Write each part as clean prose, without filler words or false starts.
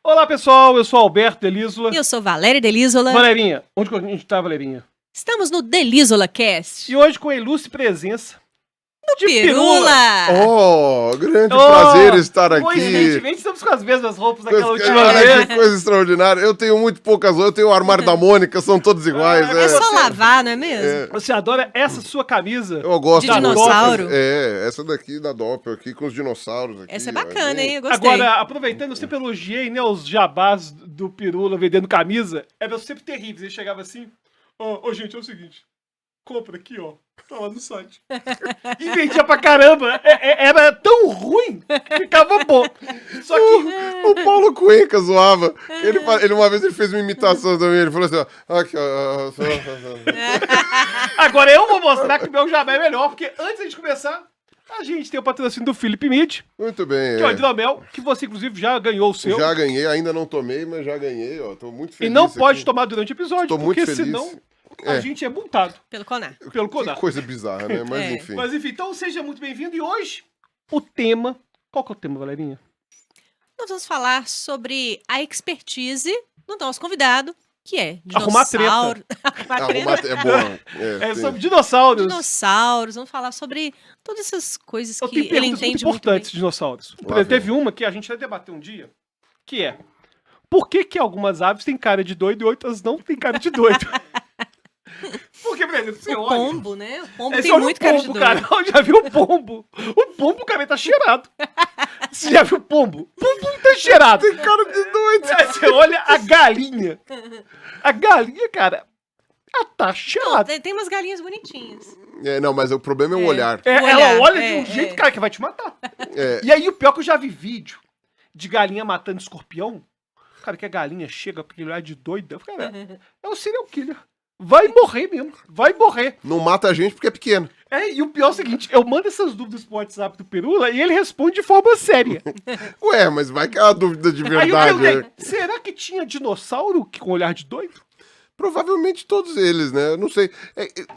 Olá, pessoal, eu sou Alberto Delísola. E eu sou Valéria Delísola. Valerinha, onde que a gente tá, Valerinha? Estamos no Delísola Cast. E hoje com a ilustre presença do Pirula. Oh, grande prazer estar aqui. Coincidentemente, estamos com as mesmas roupas daquela última vez. Que coisa extraordinária. Eu tenho muito poucas roupas. Eu tenho o armário da Mônica, são todos iguais. É só lavar, não é mesmo? Você adora essa sua camisa? Eu gosto de dinossauro. Essa daqui da Doppel aqui com os dinossauros. Aqui, essa é bacana, hein? Eu gostei. Agora, aproveitando, eu sempre elogiei, né, os jabás do Pirula vendendo camisa. Eram sempre terríveis. Ele chegava assim, gente, é o seguinte, compra aqui, ó. Tá lá no site. E vendia pra caramba. Era tão ruim que ficava bom. Só que o Paulo Cuenca zoava. Ele uma vez ele fez uma imitação também. Ele falou assim: ó. Aqui, ó. Agora eu vou mostrar que o meu jabá é melhor, porque antes de começar, a gente tem o patrocínio do Felipe Mid. Muito bem. Que é o hidromel, que você inclusive já ganhou o seu. Já ganhei, ainda não tomei, mas já ganhei, ó. Tô muito feliz. E não pode tomar durante o episódio, Tô porque muito feliz. senão a gente é multado. Pelo Conar. Pelo Conar. Que coisa bizarra, né? Mas enfim. Mas enfim, então seja muito bem-vindo. E hoje, o tema... Qual que é o tema, Valerinha? Nós vamos falar sobre a expertise do nosso convidado, que é Arrumar dinossauro. Arrumar treta. É bom. É sobre dinossauros. Dinossauros. Vamos falar sobre todas essas coisas Eu que tenho ele perguntas entende muito muito bem. importantes de dinossauros. Por exemplo, teve uma que a gente vai debater um dia, que é: por que algumas aves têm cara de doido e outras não têm cara de doido? Porque, por exemplo, você O olha... pombo, né? O pombo tem olha muito o cara de pombo, doido. cara. Eu já viu o pombo. O pombo, cara, tá cheirado. Você já viu o pombo? O pombo não tá cheirado. Tem cara de doido. Aí você olha a galinha. A galinha, cara, ela tá Não, cheirada. tem umas galinhas bonitinhas. Não, mas o problema é o olhar. Ela olhar, olha de um jeito, cara, que vai te matar. E aí, o pior é que eu já vi vídeo de galinha matando escorpião. Cara, que a galinha chega com aquele olhar de doida. Cara, é um serial killer. Vai morrer mesmo. Vai morrer. Não mata a gente porque é pequeno. E o pior é o seguinte, eu mando essas dúvidas pro WhatsApp do Pirula e ele responde de forma séria. Ué, mas vai que é uma dúvida de Aí eu verdade. perguntei, será que tinha dinossauro com olhar de doido? Provavelmente todos eles, né? Eu não sei.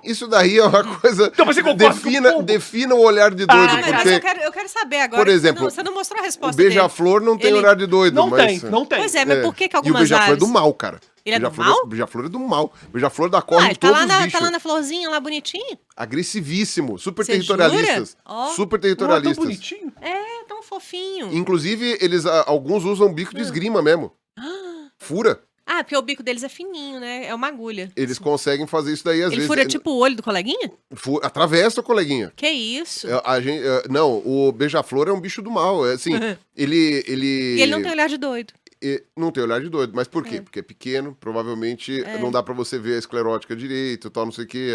Isso daí é uma coisa... Então, mas você concorda com o pombo? Defina o olhar de doido, Mas porque... eu quero saber agora. Por exemplo, você não mostrou a o resposta dele. beija-flor não tem olhar de doido, Não mas... tem, não tem. Pois é, mas por que E o algumas beija-flor é aves... do mal, cara. Ele é do Beija-flor mal? Beija-flor é do mal. Beija-flor dá corre em Tá todos os bichos. tá lá na florzinha, lá bonitinho? Agressivíssimo. Super Você territorialistas. jura? Ó. Super Não é tão territorialistas. bonitinho. É, tão fofinho. Inclusive, alguns usam bico de esgrima mesmo. Fura. Ah, porque o bico deles é fininho, né? É uma agulha. Eles conseguem fazer isso daí às Ele vezes. fura tipo o olho do coleguinha? Atravessa, coleguinha. Que isso? Não, o beija-flor é um bicho do mal. Assim, ele... E ele não tem olhar de doido. Não tem olhar de doido. Mas por quê? Porque é pequeno, provavelmente não dá pra você ver a esclerótica direito, tal, não sei o quê.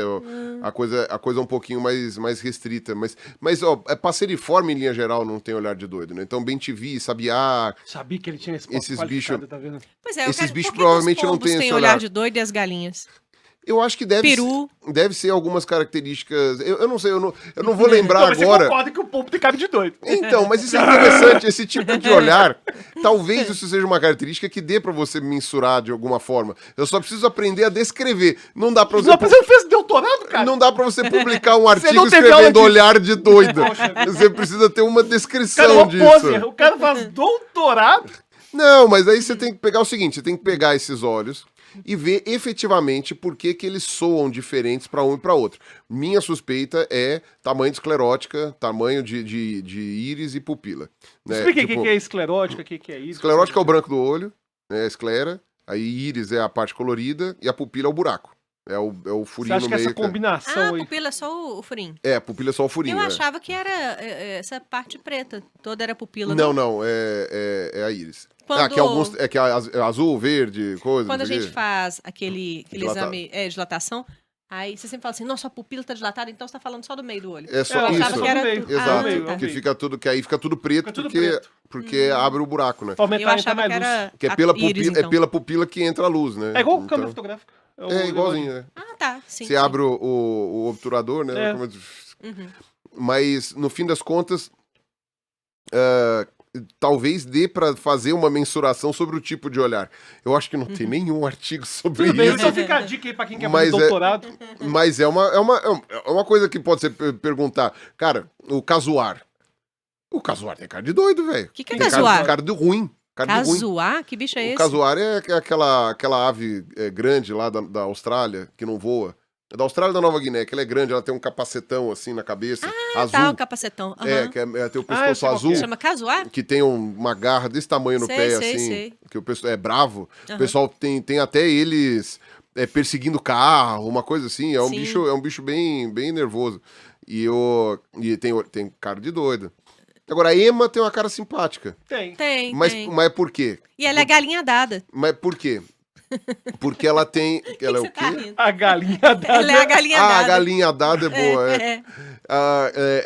A coisa é um pouquinho mais restrita. Mas ó, passeriforme, em linha geral, não tem olhar de doido, né? Então, bem-te-vi, sabiá... Sabia que ele tinha esse Esses bichos... tá vendo? Pois é, Esses bichos por que provavelmente os não pombos têm têm esse olhar olhar. de doido e as galinhas? Eu acho que Peru. deve ser algumas características... Eu não sei, eu não vou lembrar Mas agora... você concorda que o pombo tem cara de doido. Então, mas isso é interessante, esse tipo de olhar. Talvez isso seja uma característica que dê pra você mensurar de alguma forma. Eu só preciso aprender a descrever. Não dá pra você... Você não fez doutorado, cara? Não dá pra você publicar um não artigo teve aula escrevendo disso. olhar de doido. Poxa vida. Você precisa ter uma Cara, descrição disso. o cara faz doutorado. Não, mas aí você tem que pegar o seguinte, você tem que pegar esses olhos e ver efetivamente por que eles soam diferentes para um e para outro. Minha suspeita é tamanho de esclerótica, tamanho de íris e pupila. Né? Explica o que é esclerótica, o que é isso. Esclerótica é o branco do olho, né? Esclera, aí íris é a parte colorida e a pupila é o buraco. É o Você furinho acha no que meio. essa combinação Ah, a aí... pupila é só o furinho. A pupila é só o furinho. Eu né? achava que era essa parte preta. Toda era pupila. Não, é a íris. Quando- Que é azul, verde, coisa. Quando a não sei o gente quê. faz aquele Dilatado. exame de dilatação, aí você sempre fala assim, nossa, a pupila tá dilatada, então você tá falando só do meio do olho. É só Eu achava isso. que era meio. tudo. Exato, meio, tá. que meio. fica tudo, que aí fica tudo preto, Fica tudo porque, preto. porque abre o buraco, né? Eu Aumentar achava mais que luz. era Que é a pela, íris, pupila, então. é pela pupila que entra a luz, né? É igual Então, câmera fotográfica. É igualzinho, né? Ah, tá. Sim, Você sim. abre o obturador, né? É. Mas, no fim das contas, talvez dê pra fazer uma mensuração sobre o tipo de olhar. Eu acho que não tem nenhum artigo sobre Tudo bem, isso. então fica a dica aí pra quem quer Mas fazer doutorado. Mas é uma coisa que pode ser perguntar. Cara, o casuar. O casuar tem cara de doido, velho. Que é Tem casuar? cara de ruim. Carne ruim. Cazuar? Que bicho é O esse? casuar é aquela ave grande lá da Austrália, que não voa. É da Austrália e da Nova Guiné, que ela é grande, ela tem um capacetão assim na cabeça, azul. Tá, o capacetão. Aham. Tem o eu pescoço sei qual que é. azul, Chama cazuar? que tem uma garra desse tamanho no Sei, pé, sei, assim. sei. Que o pessoal é bravo. O Aham. pessoal tem até eles perseguindo carro, uma coisa assim. É um Sim. bicho bem, bem nervoso. E tem cara de doido. Agora, a Ema tem uma cara simpática. Tem. Tem, Mas tem. por quê? E ela é galinha dada. Mas por quê? Porque ela tem. Ela é o Você quê? tá rindo? A galinha dada. Ela é a galinha Ah, a dada. galinha dada é boa. É.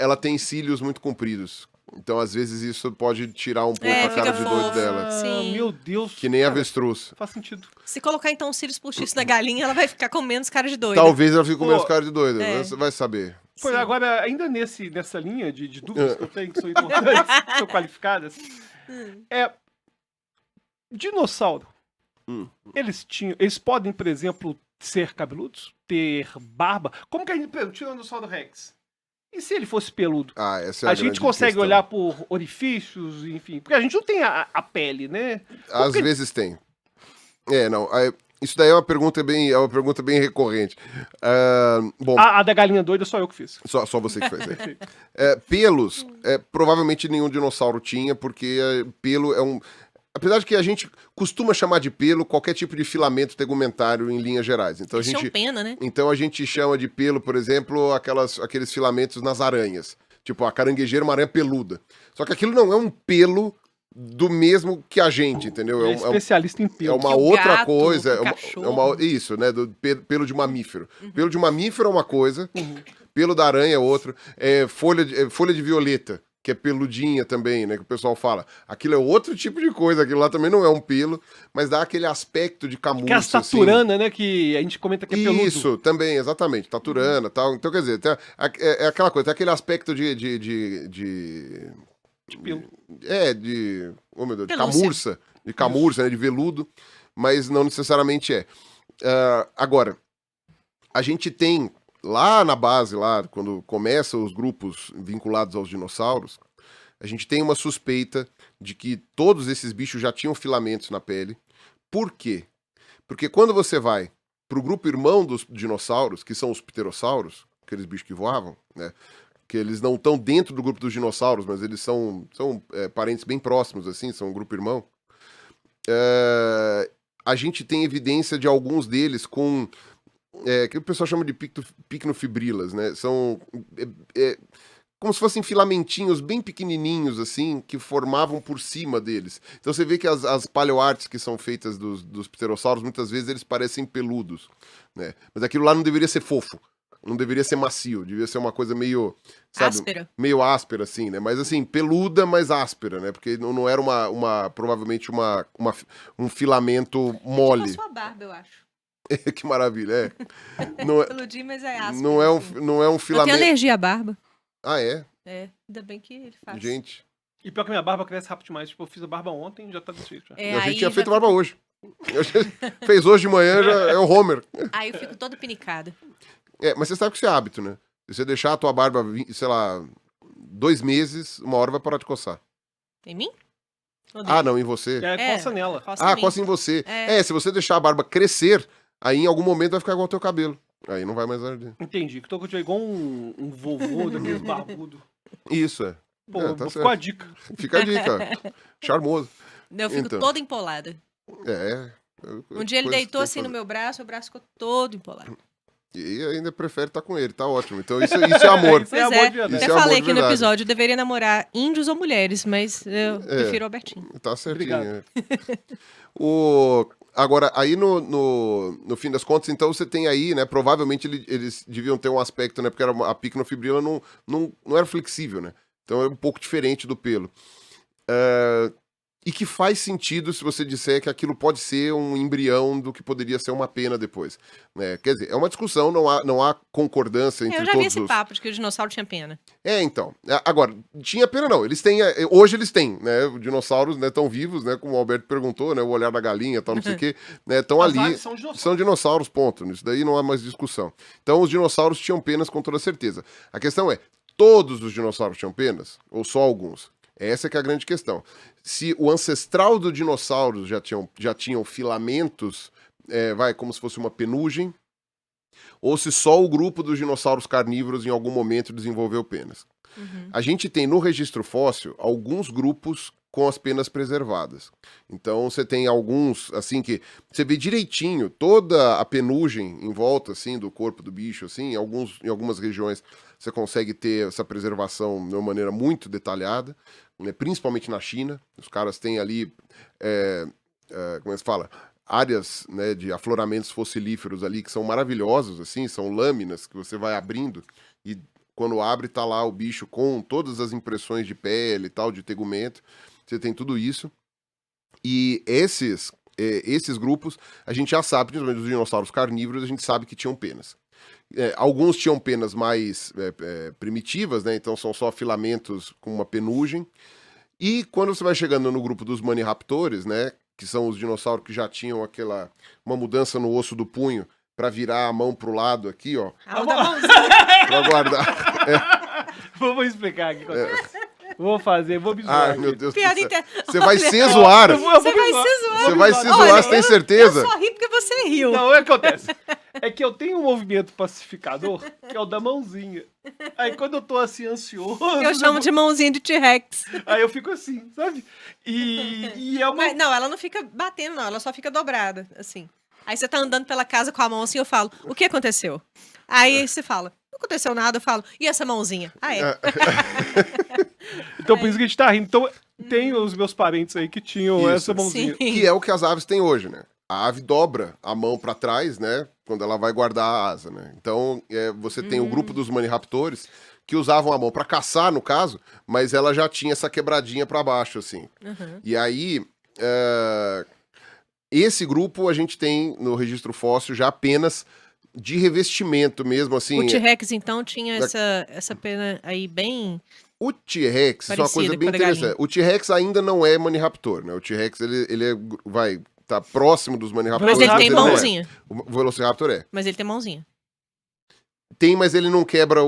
Ela tem cílios muito compridos. Então, às vezes, isso pode tirar um pouco a fica cara de doido fofo. dela. Sim. Meu Deus. Que nem cara, avestruz. Faz sentido. Se colocar então os cílios postiços na galinha, ela vai ficar com menos cara de doida. Talvez ela fique com Pô, menos cara de doida. é. Você vai saber. Pois Sim. agora, ainda nessa linha de dúvidas que eu tenho, que são importantes, que são qualificadas, dinossauro. Eles podem, por exemplo, ser cabeludos? Ter barba? Como que a gente... Por exemplo, Tiranossauro Rex. E se ele fosse peludo? Ah, essa é A grande gente consegue questão. olhar por orifícios, enfim. Porque a gente não tem a pele, né? Às vezes tem. Não. Isso daí é uma pergunta bem recorrente. Bom, A da galinha doida só eu que fiz. só você que fez. Pelos, provavelmente nenhum dinossauro tinha, porque pelo é um... Apesar de que a gente costuma chamar de pelo qualquer tipo de filamento tegumentário em linhas gerais. Então Eles tinham pena, né? Então a gente chama de pelo, por exemplo, aqueles filamentos nas aranhas. Tipo, a caranguejeira é uma aranha peluda. Só que aquilo não é um pelo do mesmo que a gente, entendeu? É especialista em É pelo. uma Que o outra gato, coisa. que o cachorro. Isso, né? Do pelo de mamífero. Pelo de mamífero é uma coisa, pelo da aranha é outra. Folha de violeta, que é peludinha também, né? Que o pessoal fala. Aquilo é outro tipo de coisa, aquilo lá também não é um pelo, mas dá aquele aspecto de camurça. Que é a taturana, né? Que a gente comenta que é peludo. Isso, também, exatamente. Taturana e tal. Então, quer dizer, é aquela coisa, tem aquele aspecto de pelo. Oh, meu Deus, de Pelúcia. camurça. De camurça, né? De veludo, mas não necessariamente é. Agora, a gente tem lá na base, lá, quando começam os grupos vinculados aos dinossauros, a gente tem uma suspeita de que todos esses bichos já tinham filamentos na pele. Por quê? Porque quando você vai pro grupo irmão dos dinossauros, que são os pterossauros, aqueles bichos que voavam, né? Que eles não estão dentro do grupo dos dinossauros, mas eles são parentes bem próximos, assim, são um grupo irmão. A gente tem evidência de alguns deles com... que o pessoal chama de picnofibrilas, né? São como se fossem filamentinhos bem pequenininhos, assim, que formavam por cima deles. Então você vê que as paleoartes que são feitas dos pterossauros, muitas vezes eles parecem peludos, né? Mas aquilo lá não deveria ser fofo, não deveria ser macio, devia ser uma coisa meio... Sabe, Áspera. meio áspera, assim, né? Mas assim, peluda, mas áspera, né? Porque não era provavelmente um filamento mole. Tipo a sua barba, eu acho. Que maravilha, Não é, Peludinho, mas é áspero. não é um, assim. não é um Eu tenho filamento. alergia à barba. Ah, é? É, ainda bem que ele faz. Gente, E pior que minha barba cresce rápido demais. Tipo, eu fiz a barba ontem já tá desse jeito. Já. É, a gente aí tinha já feito barba hoje. Fez hoje de manhã, já é o Homer. Aí eu fico toda pinicada. Mas você sabe que isso é hábito, né? Se você deixar a tua barba, sei lá, 2 meses, uma hora vai parar de coçar. Em mim? Ah, não, em você. Coça nela. Coça em mim. Coça em você. É. Se você deixar a barba crescer, aí em algum momento vai ficar igual ao teu cabelo. Aí não vai mais arder. Entendi. Que tô com igual um vovô daqueles barbudo. Isso, é. Pô, Tá ficou a certo. dica. Fica a dica. Charmoso. Eu fico Então. toda empolada. Um dia ele deitou assim no meu braço, o braço ficou todo empolado. E ainda prefere estar com ele, tá ótimo. Então isso é amor. Isso é Pois amor é, de verdade. Isso até é amor falei de aqui no verdade. episódio, eu deveria namorar índios ou mulheres, mas eu prefiro o Albertinho. Tá certinho. Obrigado. Agora, aí no fim das contas, então você tem aí, né? Provavelmente eles deviam ter um aspecto, né? Porque a picnofibrila não era flexível, né? Então é um pouco diferente do pelo. E que faz sentido se você disser que aquilo pode ser um embrião do que poderia ser uma pena depois. Né? Quer dizer, é uma discussão, não há concordância entre Eu já vi todos esse os... papo de que o dinossauro tinha pena. Então. Agora, tinha pena não. Eles têm. Hoje eles têm, né? Os dinossauros estão vivos, né? Como o Alberto perguntou, né? O olhar da galinha e tal, não sei o quê. Estão As ali. aves são dinossauros. São dinossauros, ponto. Isso daí não há mais discussão. Então, os dinossauros tinham penas com toda certeza. A questão é: todos os dinossauros tinham penas? Ou só alguns? Essa que é a grande questão. Se o ancestral do dinossauro já tinham filamentos, como se fosse uma penugem, ou se só o grupo dos dinossauros carnívoros em algum momento desenvolveu penas. A gente tem no registro fóssil alguns grupos com as penas preservadas. Então você tem alguns, assim, que você vê direitinho toda a penugem em volta, assim, do corpo do bicho, assim, em algumas regiões você consegue ter essa preservação de uma maneira muito detalhada, né, principalmente na China. Os caras têm ali, como é que se fala? Áreas, né, de afloramentos fossilíferos ali que são maravilhosos, assim, são lâminas que você vai abrindo e quando abre tá lá o bicho com todas as impressões de pele e tal, de tegumento, você tem tudo isso. E esses grupos, a gente já sabe, principalmente dos dinossauros carnívoros, a gente sabe que tinham penas. Alguns tinham penas mais primitivas, né, então são só filamentos com uma penugem. E quando você vai chegando no grupo dos maniraptores, né, que são os dinossauros que já tinham uma mudança no osso do punho para virar a mão pro lado aqui, ó. Pra guardar. Vamos explicar aqui. Vou me zoar. Ai, aqui. meu Deus do Piada céu. inter... Você vai se zoar. Você vai se zoar. Você vai se Olha, zoar, você tem certeza? Eu só ri porque você riu. Não, o que acontece? É que eu tenho um movimento pacificador, que é o da mãozinha. Aí quando eu tô assim, ansioso... Eu chamo de mãozinha de T-Rex. Aí eu fico assim, sabe? E é uma... Mas, não, ela não fica batendo, não. Ela só fica dobrada, assim. Aí você tá andando pela casa com a mão assim, eu falo, o que aconteceu? Aí você fala, não aconteceu nada, eu falo, e essa mãozinha? Ah, é. Então por isso que a gente tá rindo. Então tem os meus parentes aí que tinham Isso. essa mãozinha. Sim. Que é o que as aves têm hoje, né? A ave dobra a mão para trás, né? Quando ela vai guardar a asa, né? Então, você tem o grupo dos maniraptores que usavam a mão para caçar, no caso, mas ela já tinha essa quebradinha para baixo, assim. E aí, esse grupo a gente tem no registro fóssil já apenas de revestimento mesmo, assim. O T-Rex, então, tinha essa pena aí bem... O T-Rex, isso é uma coisa Parecida bem com a da interessante. galinha. O T-Rex ainda não é maniraptor, né? O T-Rex, ele tá próximo dos maniraptores. Mas ele tem não é. mãozinha. O Velociraptor é. Mas ele tem mãozinha. Tem, mas ele não quebra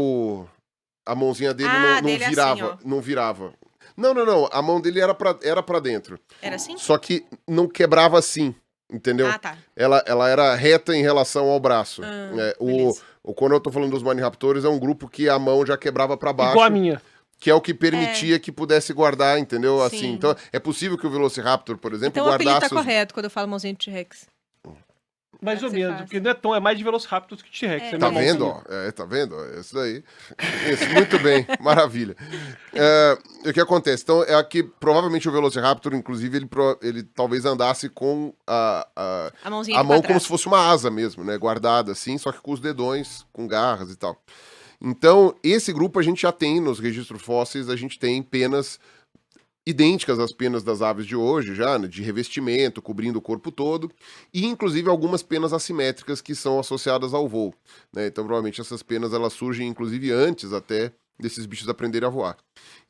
a mãozinha dele Ah, não dele é virava, assim, ó. não virava. Não, a mão dele era pra dentro. Era assim? Só que não quebrava assim, entendeu? Ah, tá. Ela era reta em relação ao braço. Beleza. Quando eu tô falando dos maniraptores, é um grupo que a mão já quebrava pra baixo. Igual a minha. Que é o que permitia que pudesse guardar, entendeu? Sim. Assim, então é possível que o Velociraptor, por exemplo, Então o apelido guardasse tá correto quando eu falo mãozinha de T-Rex. Mais ou Ser menos, fácil. porque não é tão, é mais de Velociraptor que T-Rex. É. É Tá minha vendo, mãozinha. ó? Tá vendo? Isso daí. Isso, muito bem, maravilha. O que acontece? Então, é que provavelmente o Velociraptor, inclusive, ele talvez andasse com A mãozinha a aqui mão pra como trás. se fosse uma asa mesmo, né? Guardada assim, só que com os dedões, com garras e tal. Então, esse grupo a gente já tem nos registros fósseis, a gente tem penas idênticas às penas das aves de hoje, já, né, de revestimento, cobrindo o corpo todo, e inclusive algumas penas assimétricas que são associadas ao voo, né? Então, provavelmente essas penas elas surgem inclusive antes até desses bichos aprenderem a voar.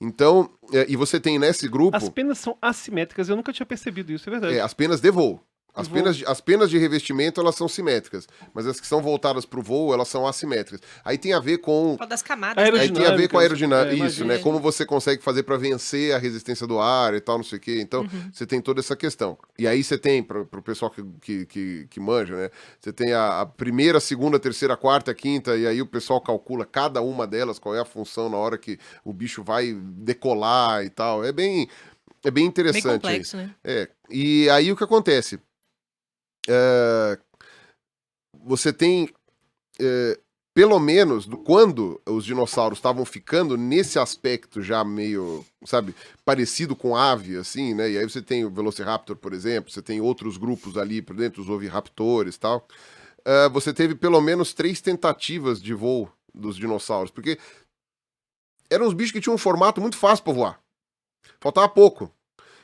Então, e você tem nesse grupo As penas são assimétricas, eu nunca tinha percebido isso, é verdade. as penas de voo. De voo. As penas de revestimento, elas são simétricas, mas as que são voltadas para o voo, elas são assimétricas. Aí tem a ver com Fala das camadas. Aerodinâmica. Aí tem a ver com a aerodinâmica, É, isso, imagina. né? Como você consegue fazer para vencer a resistência do ar e tal, não sei o quê. Então, você tem toda essa questão. E aí você tem, pro pessoal que manja, né? Você tem a primeira, segunda, terceira, quarta, quinta, e aí o pessoal calcula cada uma delas, qual é a função na hora que o bicho vai decolar e tal. É bem Bem interessante. complexo, né? E aí o que acontece? Você tem... pelo menos, quando os dinossauros estavam ficando nesse aspecto já meio, sabe, parecido com ave, assim, né? E aí você tem o Velociraptor, por exemplo, você tem outros grupos ali por dentro, os oviraptores e tal. Você teve pelo menos 3 tentativas de voo dos dinossauros, porque eram uns bichos que tinham um formato muito fácil para voar. Faltava pouco.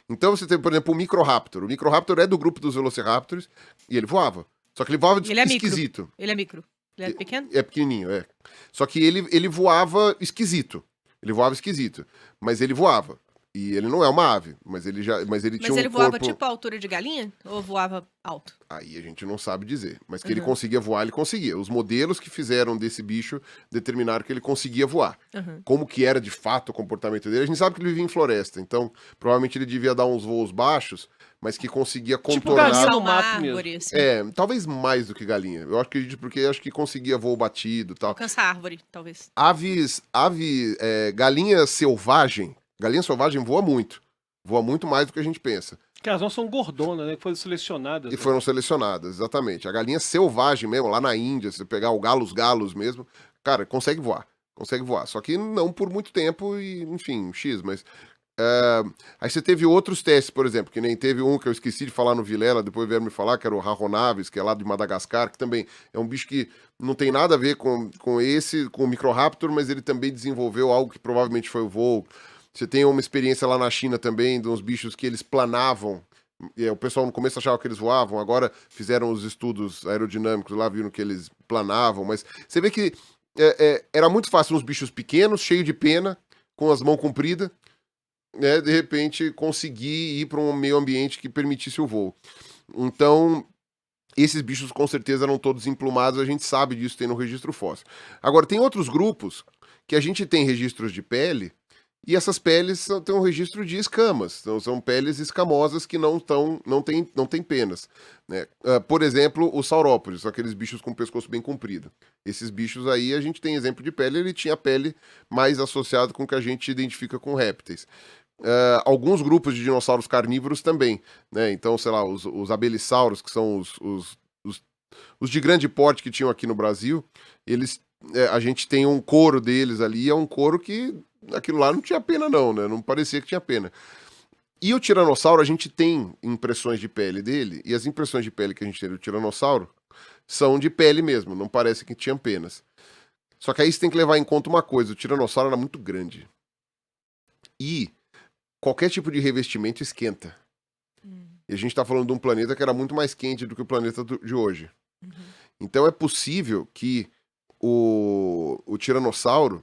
Então você tem, por exemplo, o Microraptor. O Microraptor é do grupo dos Velociraptors e ele voava. Só que ele voava Ele é micro. esquisito. Ele é micro. Ele é pequeno? É pequenininho, é. Só que ele voava esquisito. Ele voava esquisito. Mas ele voava. E ele não é uma ave, mas ele tinha Mas um ele voava corpo... tipo a altura de galinha? Ou voava alto? Aí a gente não sabe dizer. Mas que ele conseguia voar, ele conseguia. Os modelos que fizeram desse bicho determinaram que ele conseguia voar. Como que era de fato o comportamento dele? A gente sabe que ele vivia em floresta, então provavelmente ele devia dar uns voos baixos, mas que conseguia contornar... galinha no Uma mato árvore, mesmo. assim. talvez mais do que galinha. Eu acredito porque acho que conseguia voo batido e tal. Alcança a árvore, talvez. Galinha selvagem voa muito. Voa muito mais do que a gente pensa. Que as nossas são gordonas, né? Que foram selecionadas. E foram selecionadas, exatamente. A galinha selvagem mesmo, lá na Índia, se você pegar o galos mesmo, cara, consegue voar. Consegue voar. Só que não por muito tempo e, enfim, X, mas... aí você teve outros testes, por exemplo, que nem teve um que eu esqueci de falar no Vilela, depois vieram me falar, que era o Raronaves, que é lá de Madagascar, que também é um bicho que não tem nada a ver com o Microraptor, mas ele também desenvolveu algo que provavelmente foi o voo. Você tem uma experiência lá na China também, de uns bichos que eles planavam. O pessoal no começo achava que eles voavam, agora fizeram os estudos aerodinâmicos lá, viram que eles planavam, mas você vê que era muito fácil uns bichos pequenos, cheios de pena, com as mãos compridas, né, de repente conseguir ir para um meio ambiente que permitisse o voo. Então, esses bichos com certeza eram todos emplumados, a gente sabe disso, tem no registro fóssil. Agora, tem outros grupos que a gente tem registros de pele, e essas peles têm um registro de escamas, então são peles escamosas que não têm penas. Né? Por exemplo, os saurópodes, aqueles bichos com o pescoço bem comprido. Esses bichos aí, a gente tem exemplo de pele, ele tinha pele mais associada com o que a gente identifica com répteis. Alguns grupos de dinossauros carnívoros também, né? Então, sei lá, os abelissauros, que são os de grande porte que tinham aqui no Brasil, eles, a gente tem um couro deles ali, é um couro que aquilo lá não tinha pena não, né? Não parecia que tinha pena. E o tiranossauro, a gente tem impressões de pele dele, e as impressões de pele que a gente tem do tiranossauro são de pele mesmo, não parece que tinham penas. Só que aí você tem que levar em conta uma coisa, o tiranossauro era muito grande. E qualquer tipo de revestimento esquenta. E a gente tá falando de um planeta que era muito mais quente do que o planeta de hoje. Então é possível que o tiranossauro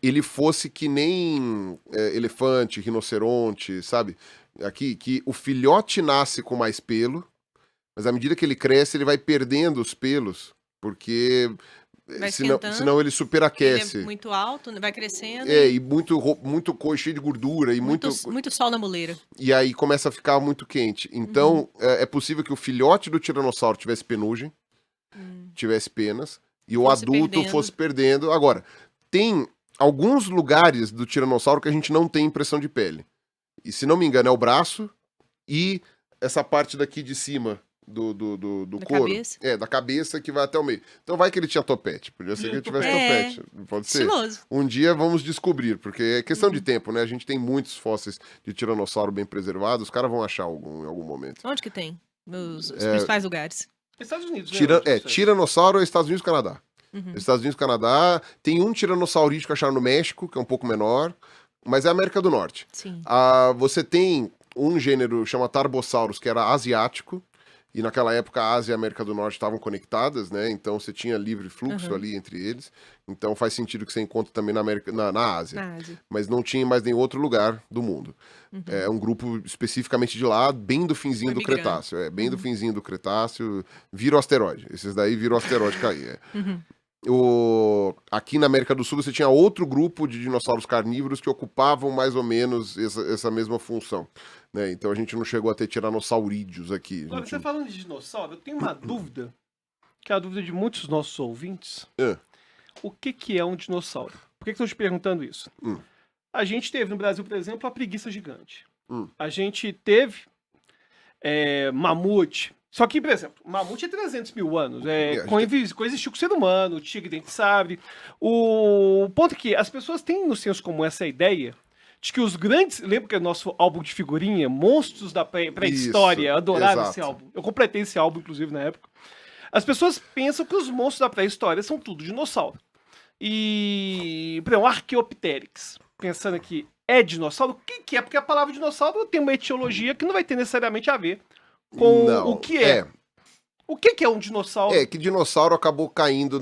ele fosse que nem elefante, rinoceronte, sabe? Aqui, que o filhote nasce com mais pelo, mas à medida que ele cresce, ele vai perdendo os pelos, porque senão ele superaquece. Ele é muito alto, vai crescendo. E muito cheio de gordura. E muito sol na muleira. E aí começa a ficar muito quente. Então, é possível que o filhote do tiranossauro tivesse penugem, tivesse penas, e o adulto fosse perdendo. Agora, tem alguns lugares do tiranossauro que a gente não tem impressão de pele. E se não me engano, é o braço e essa parte daqui de cima do couro. Cabeça. Da cabeça que vai até o meio. Então vai que ele tinha topete. Podia ser que ele tivesse topete. Pode ser. Estiloso. Um dia vamos descobrir, porque é questão de tempo, né? A gente tem muitos fósseis de tiranossauro bem preservados, os caras vão achar em algum momento. Onde que tem? Os principais lugares. Estados Unidos, né? Tiranossauro é Estados Unidos e Canadá. Estados Unidos e Canadá. Tem um tiranossauride que acharam no México, que é um pouco menor, mas é América do Norte. Sim. Você tem um gênero chama Tarbosaurus, que era asiático, e naquela época a Ásia e a América do Norte estavam conectadas, né? Então você tinha livre fluxo ali entre eles. Então faz sentido que você encontre também na Ásia. Mas não tinha mais nenhum outro lugar do mundo. É um grupo especificamente de lá, bem do finzinho do Cretáceo. Bem do finzinho do Cretáceo. Vira o asteroide. Esses daí viram o asteroide cair. Aqui na América do Sul você tinha outro grupo de dinossauros carnívoros que ocupavam mais ou menos essa mesma função, né? Então a gente não chegou a ter tiranossaurídeos aqui. Agora, você falando de dinossauro, eu tenho uma dúvida, que é a dúvida de muitos dos nossos ouvintes. O que é um dinossauro? Por que estão te perguntando isso? A gente teve no Brasil, por exemplo, a preguiça gigante. A gente teve mamute. Só que, por exemplo, o mamute é 300 mil anos. Coexistiu com o ser humano, o tigre dente sabre. O ponto é que as pessoas têm no senso comum essa ideia de que os grandes... Lembra que é o nosso álbum de figurinha? Monstros da pré-história. Eu adorava esse álbum. Eu completei esse álbum, inclusive, na época. As pessoas pensam que os monstros da pré-história são tudo dinossauro. E, por exemplo, Archaeopteryx, pensando aqui, é dinossauro? O que é? Porque a palavra dinossauro tem uma etiologia que não vai ter necessariamente a ver com o que é. O que é um dinossauro? Que dinossauro acabou caindo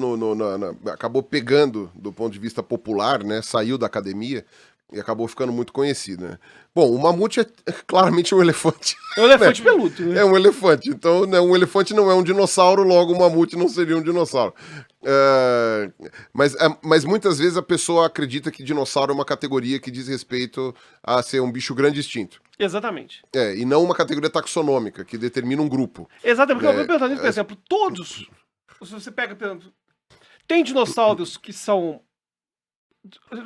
acabou pegando do ponto de vista popular, né? Saiu da academia. E acabou ficando muito conhecido, né? Bom, o mamute é claramente um elefante. É um elefante peludo, né? É um elefante. Então, né, um elefante não é um dinossauro, logo o mamute não seria um dinossauro. Mas muitas vezes a pessoa acredita que dinossauro é uma categoria que diz respeito a ser um bicho grande e extinto. Exatamente. E não uma categoria taxonômica, que determina um grupo. Exatamente, porque eu É, vou perguntar nisso, por exemplo, todos. Se você pega, por exemplo, tem dinossauros que são.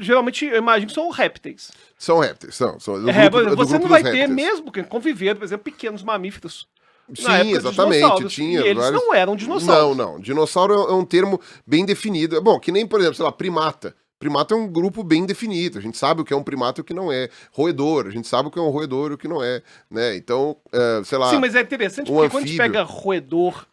Geralmente, eu imagino que são répteis. São répteis, são. Do Por exemplo, do você grupo não vai dos ter, répteis. mesmo que conviver, por exemplo, pequenos mamíferos. Na Sim, época dos exatamente. dinossauros, Tinha e eles vários... não eram dinossauros. Não. Dinossauro é um termo bem definido. Bom, que nem, por exemplo, sei lá, primata. Primata é um grupo bem definido. A gente sabe o que é um primata e o que não é. Roedor, a gente sabe o que é um roedor e o que não é. Né? Então, sei lá. Sim, mas é interessante um porque quando a gente anfíbio. pega roedor,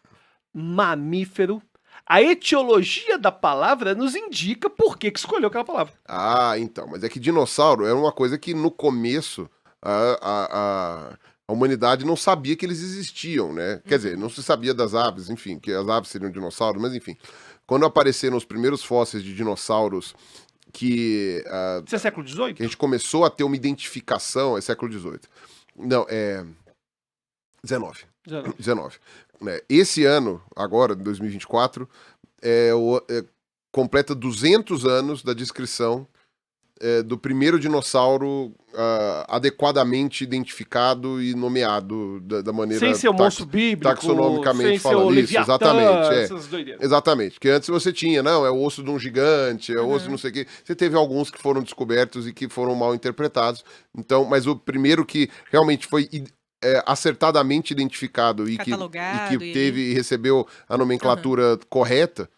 mamífero, a etiologia da palavra nos indica por que escolheu aquela palavra. Ah, então. Mas é que dinossauro era uma coisa que no começo a humanidade não sabia que eles existiam, né? Quer dizer, não se sabia das aves, enfim, que as aves seriam dinossauros, mas enfim. Quando apareceram os primeiros fósseis de dinossauros que Isso é século que a XVIII? gente começou a ter uma identificação, é século XVIII. Não, é 19. 19. Né? Esse ano, agora, 2024, completa 200 anos da descrição do primeiro dinossauro adequadamente identificado e nomeado da maneira Sem ser o monstro bíblico, taxonomicamente sem ser o falando. Isso, Leviatã, exatamente. essas doideiras. Exatamente, porque antes você tinha, não, é o osso de um gigante, é o osso de não sei o quê. Você teve alguns que foram descobertos e que foram mal interpretados. Então, mas o primeiro que realmente foi acertadamente identificado e que Catalogado teve e recebeu a nomenclatura correta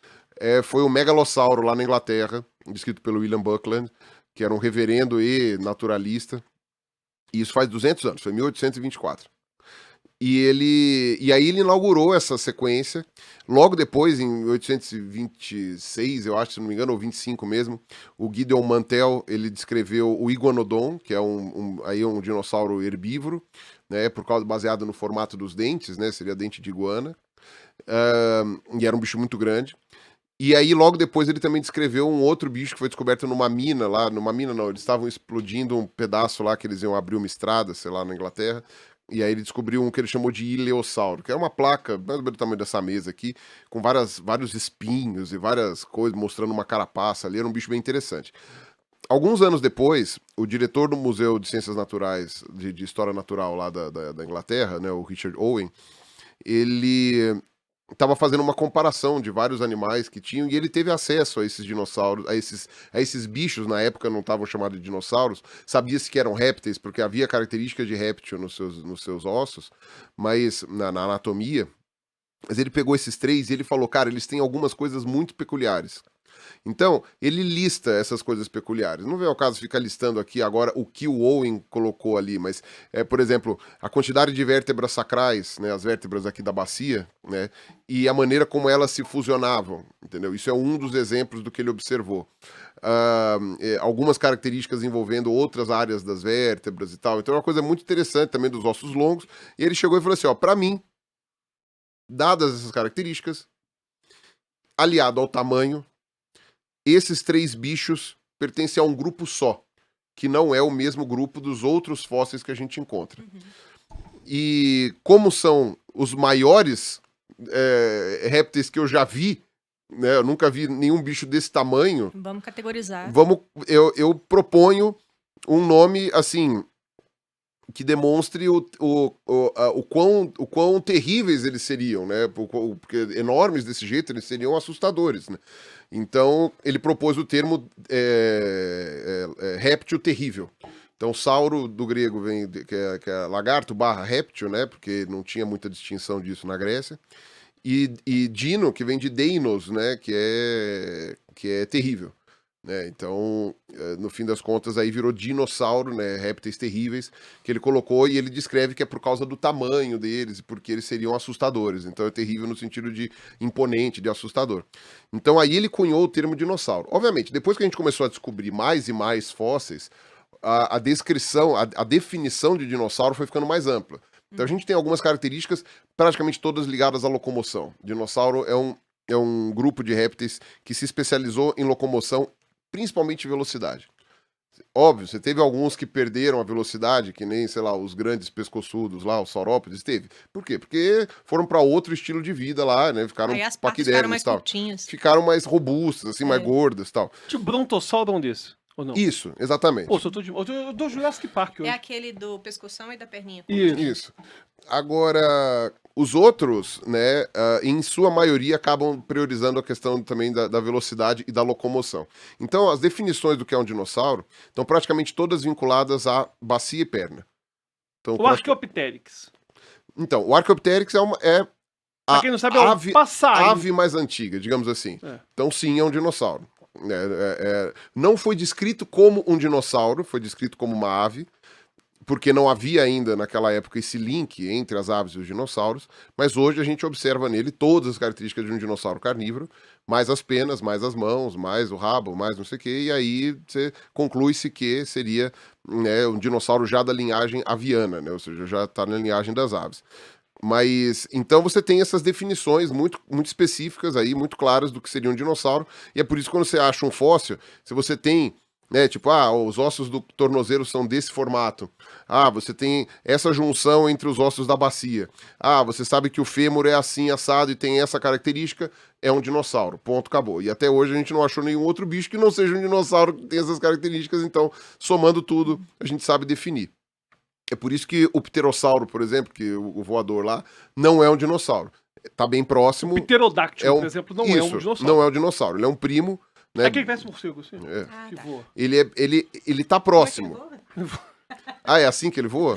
foi o megalossauro lá na Inglaterra, descrito pelo William Buckland, que era um reverendo e naturalista. E isso faz 200 anos, foi 1824. E aí ele inaugurou essa sequência. Logo depois, em 1826, eu acho, se não me engano, ou 25 mesmo, o Gideon Mantell, ele descreveu o Iguanodon, que é um dinossauro herbívoro, né, baseado no formato dos dentes, né, seria dente de iguana. E era um bicho muito grande. E aí, logo depois, ele também descreveu um outro bicho que foi descoberto numa mina lá. Numa mina, não, eles estavam explodindo um pedaço lá, que eles iam abrir uma estrada, sei lá, na Inglaterra. E aí ele descobriu um que ele chamou de ileossauro, que é uma placa, mais ou menos do tamanho dessa mesa aqui, com vários espinhos e várias coisas, mostrando uma carapaça ali. Era um bicho bem interessante. Alguns anos depois, o diretor do Museu de Ciências Naturais, de História Natural lá da Inglaterra, né, o Richard Owen, ele estava fazendo uma comparação de vários animais que tinham e ele teve acesso a esses dinossauros, a esses bichos, na época não estavam chamados de dinossauros, sabia-se que eram répteis, porque havia características de réptil nos seus ossos, mas na anatomia. Mas ele pegou esses três e ele falou, cara, eles têm algumas coisas muito peculiares. Então, ele lista essas coisas peculiares. Não vem ao caso ficar listando aqui agora o que o Owen colocou ali, mas, por exemplo, a quantidade de vértebras sacrais, né, as vértebras aqui da bacia, né, e a maneira como elas se fusionavam, entendeu? Isso é um dos exemplos do que ele observou. Algumas características envolvendo outras áreas das vértebras e tal. Então é uma coisa muito interessante também dos ossos longos. E ele chegou e falou assim, ó, para mim, dadas essas características, aliado ao tamanho, esses três bichos pertencem a um grupo só, que não é o mesmo grupo dos outros fósseis que a gente encontra. E como são os maiores répteis que eu já vi, né, eu nunca vi nenhum bicho desse tamanho. Vamos categorizar. Eu proponho um nome, assim, que demonstre o quão terríveis eles seriam, né? Porque enormes desse jeito, eles seriam assustadores, né? Então, ele propôs o termo réptil terrível. Então, sauro do grego vem que é lagarto / réptil, né? Porque não tinha muita distinção disso na Grécia. E dino, que vem de deinos, né? Que é terrível. Né? Então, no fim das contas, aí virou dinossauro, né? Répteis terríveis, que ele colocou e ele descreve que é por causa do tamanho deles, porque eles seriam assustadores. Então é terrível no sentido de imponente, de assustador. Então aí ele cunhou o termo dinossauro. Obviamente, depois que a gente começou a descobrir mais e mais fósseis, a descrição, a definição de dinossauro foi ficando mais ampla. Então a gente tem algumas características praticamente todas ligadas à locomoção. Dinossauro é um grupo de répteis que se especializou em locomoção, principalmente velocidade. Óbvio, você teve alguns que perderam a velocidade, que nem, sei lá, os grandes pescoçudos lá, os saurópodes, teve. Por quê? Porque foram para outro estilo de vida lá, né? Ficaram Aí as patas ficaram paquidermes mais e tal. curtinhas. Ficaram mais robustas, assim, mais gordas e tal. Tinha o Brontossauro um desse, ou não? Isso, exatamente. Pô, eu tô Jurassic Park hoje. É aquele do pescoção e da perninha. Isso. Agora, os outros, né, em sua maioria, acabam priorizando a questão também da velocidade e da locomoção. Então, as definições do que é um dinossauro estão praticamente todas vinculadas à bacia e perna. Então, O Archaeopteryx. então, o Archaeopteryx é Pra a quem não sabe, é o passarinho. ave mais antiga, digamos assim. É. Então, sim, é um dinossauro. Não foi descrito como um dinossauro, foi descrito como uma ave, porque não havia ainda naquela época esse link entre as aves e os dinossauros, mas hoje a gente observa nele todas as características de um dinossauro carnívoro, mais as penas, mais as mãos, mais o rabo, mais não sei o quê, e aí você conclui-se que seria, né, um dinossauro já da linhagem aviana, né, ou seja, já está na linhagem das aves. Mas, então você tem essas definições muito, muito específicas aí, muito claras do que seria um dinossauro, e é por isso que quando você acha um fóssil, se você tem, né, tipo, os ossos do tornozelo são desse formato, você tem essa junção entre os ossos da bacia, você sabe que o fêmur é assim, assado, e tem essa característica, é um dinossauro, ponto, acabou. E até hoje a gente não achou nenhum outro bicho que não seja um dinossauro que tenha essas características, então, somando tudo, a gente sabe definir. É por isso que o pterossauro, por exemplo, que o voador lá, não é um dinossauro. Tá bem próximo. O pterodáctilo, por exemplo, não é um dinossauro. Não é um dinossauro, ele é um primo. Né? É quem parece morcego, assim. Que tá. voa. Ele tá próximo. Como é que É assim que ele voa?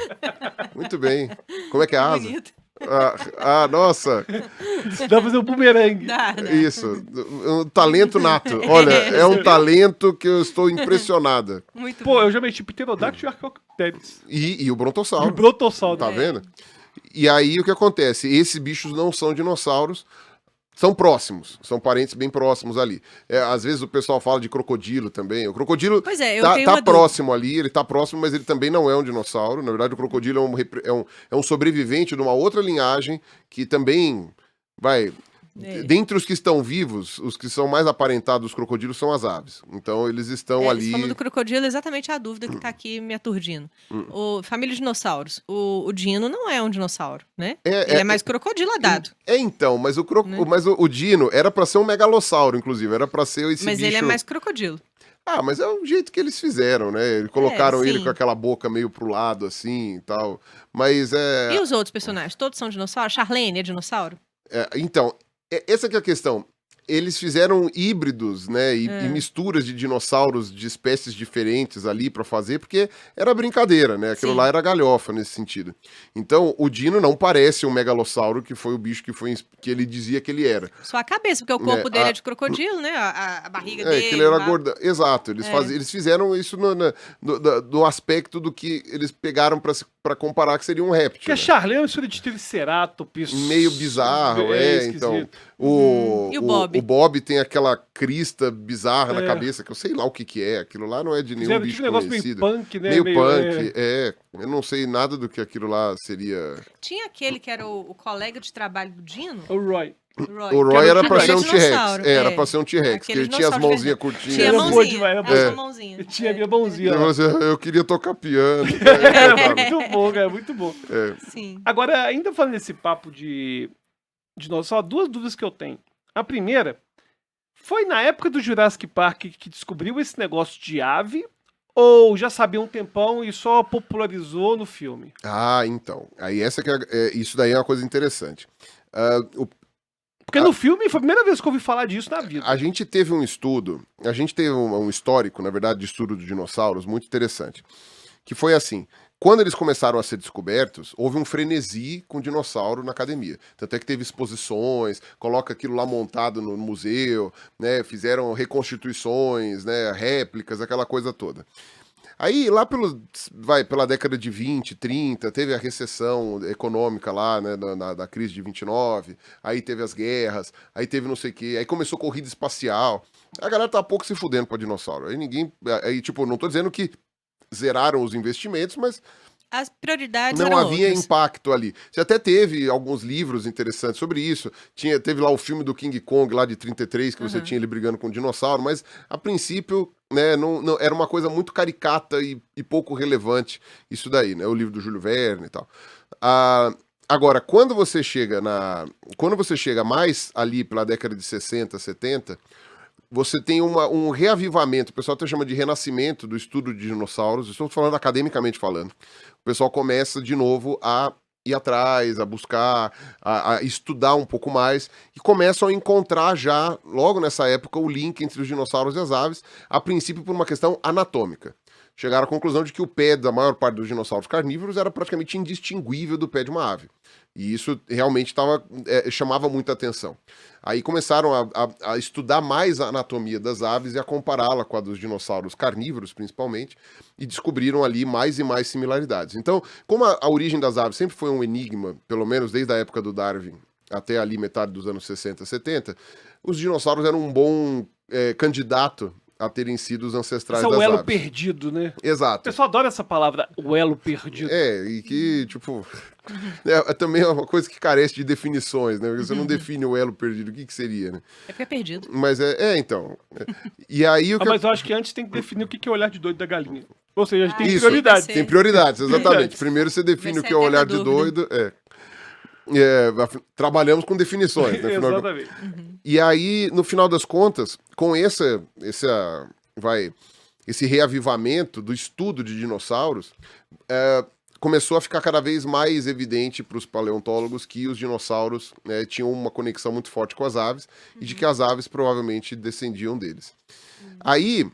Muito bem. Como é que é a asa? bonito. Nossa. Dá pra fazer um bumerangue. Dá. Isso. Um talento nato. Olha, é um talento que eu estou impressionada. Muito Pô, bom. eu já meti pterodáctilo e Archaeopteryx. E o E brontossauro. o Brontossauro. Tá vendo? E aí o que acontece? Esses bichos não são dinossauros, são próximos, são parentes bem próximos ali. Às vezes o pessoal fala de crocodilo também. O crocodilo Pois é, eu tá tenho uma próximo ali, ele tá próximo, mas ele também não é um dinossauro. Na verdade, o crocodilo é um sobrevivente de uma outra linhagem que também vai. Dentre os que estão vivos, os que são mais aparentados dos crocodilos são as aves. Então eles estão ali. Você falou do crocodilo, exatamente a dúvida que tá aqui me aturdindo. Família de dinossauros. O dino não é um dinossauro, né? Ele é mais crocodiladado. Então, mas o dino era pra ser um megalossauro, inclusive. Era pra ser esse Mas bicho. ele é mais crocodilo. Mas é o jeito que eles fizeram, né? Eles colocaram ele sim. com aquela boca meio pro lado, assim e tal. Mas E os outros personagens? Todos são dinossauros? Charlene é dinossauro? Então, essa que é a questão. Eles fizeram híbridos, né, e misturas de dinossauros de espécies diferentes ali pra fazer, porque era brincadeira, né? Aquilo Sim. lá era galhofa nesse sentido. Então, o dino não parece um megalossauro, que foi o bicho que ele dizia que ele era. Só a cabeça, porque o corpo dele é de crocodilo, né? A barriga dele. Que ele era lá. gordo. Exato, eles fizeram isso no aspecto do que eles pegaram pra comparar que seria um réptil. Porque a Né? Charlene é uma história de triceratops. Meio bizarro, esquisito. então. E o Bob? O Bob tem aquela crista bizarra na cabeça, que eu sei lá o que é. Aquilo lá não é de nenhum Fizeram bicho tipo um negócio conhecido. meio punk, né? Meio punk, eu não sei nada do que aquilo lá seria. Tinha aquele que era o colega de trabalho do Dino? O Roy. O Roy era pra ser um Aquele T-Rex. dinossauro, Era pra ser um T-Rex, porque Aquele ele tinha as dinossauro de mãozinhas verdade. curtinhas. Tinha a Era boa mãozinha. demais, era a boa. mãozinha. Eu tinha a minha mãozinha. E lá. eu queria tocar piano. Era muito bom, cara, muito bom. Sim. Agora, ainda falando nesse papo de dinossauro, duas dúvidas que eu tenho. A primeira, foi na época do Jurassic Park que descobriu esse negócio de ave, ou já sabia um tempão e só popularizou no filme? Então. Aí isso daí é uma coisa interessante. Porque no filme foi a primeira vez que eu ouvi falar disso na vida. A gente teve um estudo, um histórico, na verdade, de estudo de dinossauros muito interessante. Que foi assim, quando eles começaram a ser descobertos, houve um frenesi com dinossauro na academia. Tanto é que teve exposições, coloca aquilo lá montado no museu, né, fizeram reconstituições, né, réplicas, aquela coisa toda. Aí, lá pela década de 20, 30, teve a recessão econômica lá, né, da crise de 29, aí teve as guerras, aí teve não sei o quê, aí começou corrida espacial. A galera tá pouco se fudendo pra dinossauro. Aí tipo, não tô dizendo que zeraram os investimentos, mas as prioridades Não eram havia outras. impacto ali. Você até teve alguns livros interessantes sobre isso. Teve lá o filme do King Kong, lá de 33, que você tinha ele brigando com um dinossauro, mas a princípio, né, era uma coisa muito caricata e pouco relevante isso daí, né? O livro do Júlio Verne e tal. Agora, quando você chega mais ali pela década de 60, 70, você tem um reavivamento, o pessoal até chama de renascimento do estudo de dinossauros, estou falando academicamente falando. O pessoal começa de novo a ir atrás, a buscar, a estudar um pouco mais, e começam a encontrar já, logo nessa época, o link entre os dinossauros e as aves, a princípio por uma questão anatômica. Chegaram à conclusão de que o pé da maior parte dos dinossauros carnívoros era praticamente indistinguível do pé de uma ave. E isso realmente chamava muita atenção. Aí começaram a estudar mais a anatomia das aves e a compará-la com a dos dinossauros carnívoros, principalmente, e descobriram ali mais e mais similaridades. Então, como a origem das aves sempre foi um enigma, pelo menos desde a época do Darwin até ali metade dos anos 60, 70, os dinossauros eram um bom candidato a terem sido os ancestrais Esse é das o elo aves. perdido, né? O Exato. pessoal adora essa palavra, o elo perdido. E que, tipo, também é uma coisa que carece de definições, né? Porque você não define o elo perdido, o que seria, né? É porque é perdido. Mas então. E aí o que. Mas eu acho que antes tem que definir o que é o olhar de doido da galinha. Ou seja, a gente tem Isso. prioridade. Vai Tem prioridades, exatamente. Prioridades. Primeiro você define Vai o ser que é o a olhar eterna de doido. Trabalhamos com definições, né? Afinal de contas. Exatamente. E aí, no final das contas, com esse reavivamento do estudo de dinossauros, começou a ficar cada vez mais evidente para os paleontólogos que os dinossauros tinham uma conexão muito forte com as aves e de que as aves provavelmente descendiam deles. Aí,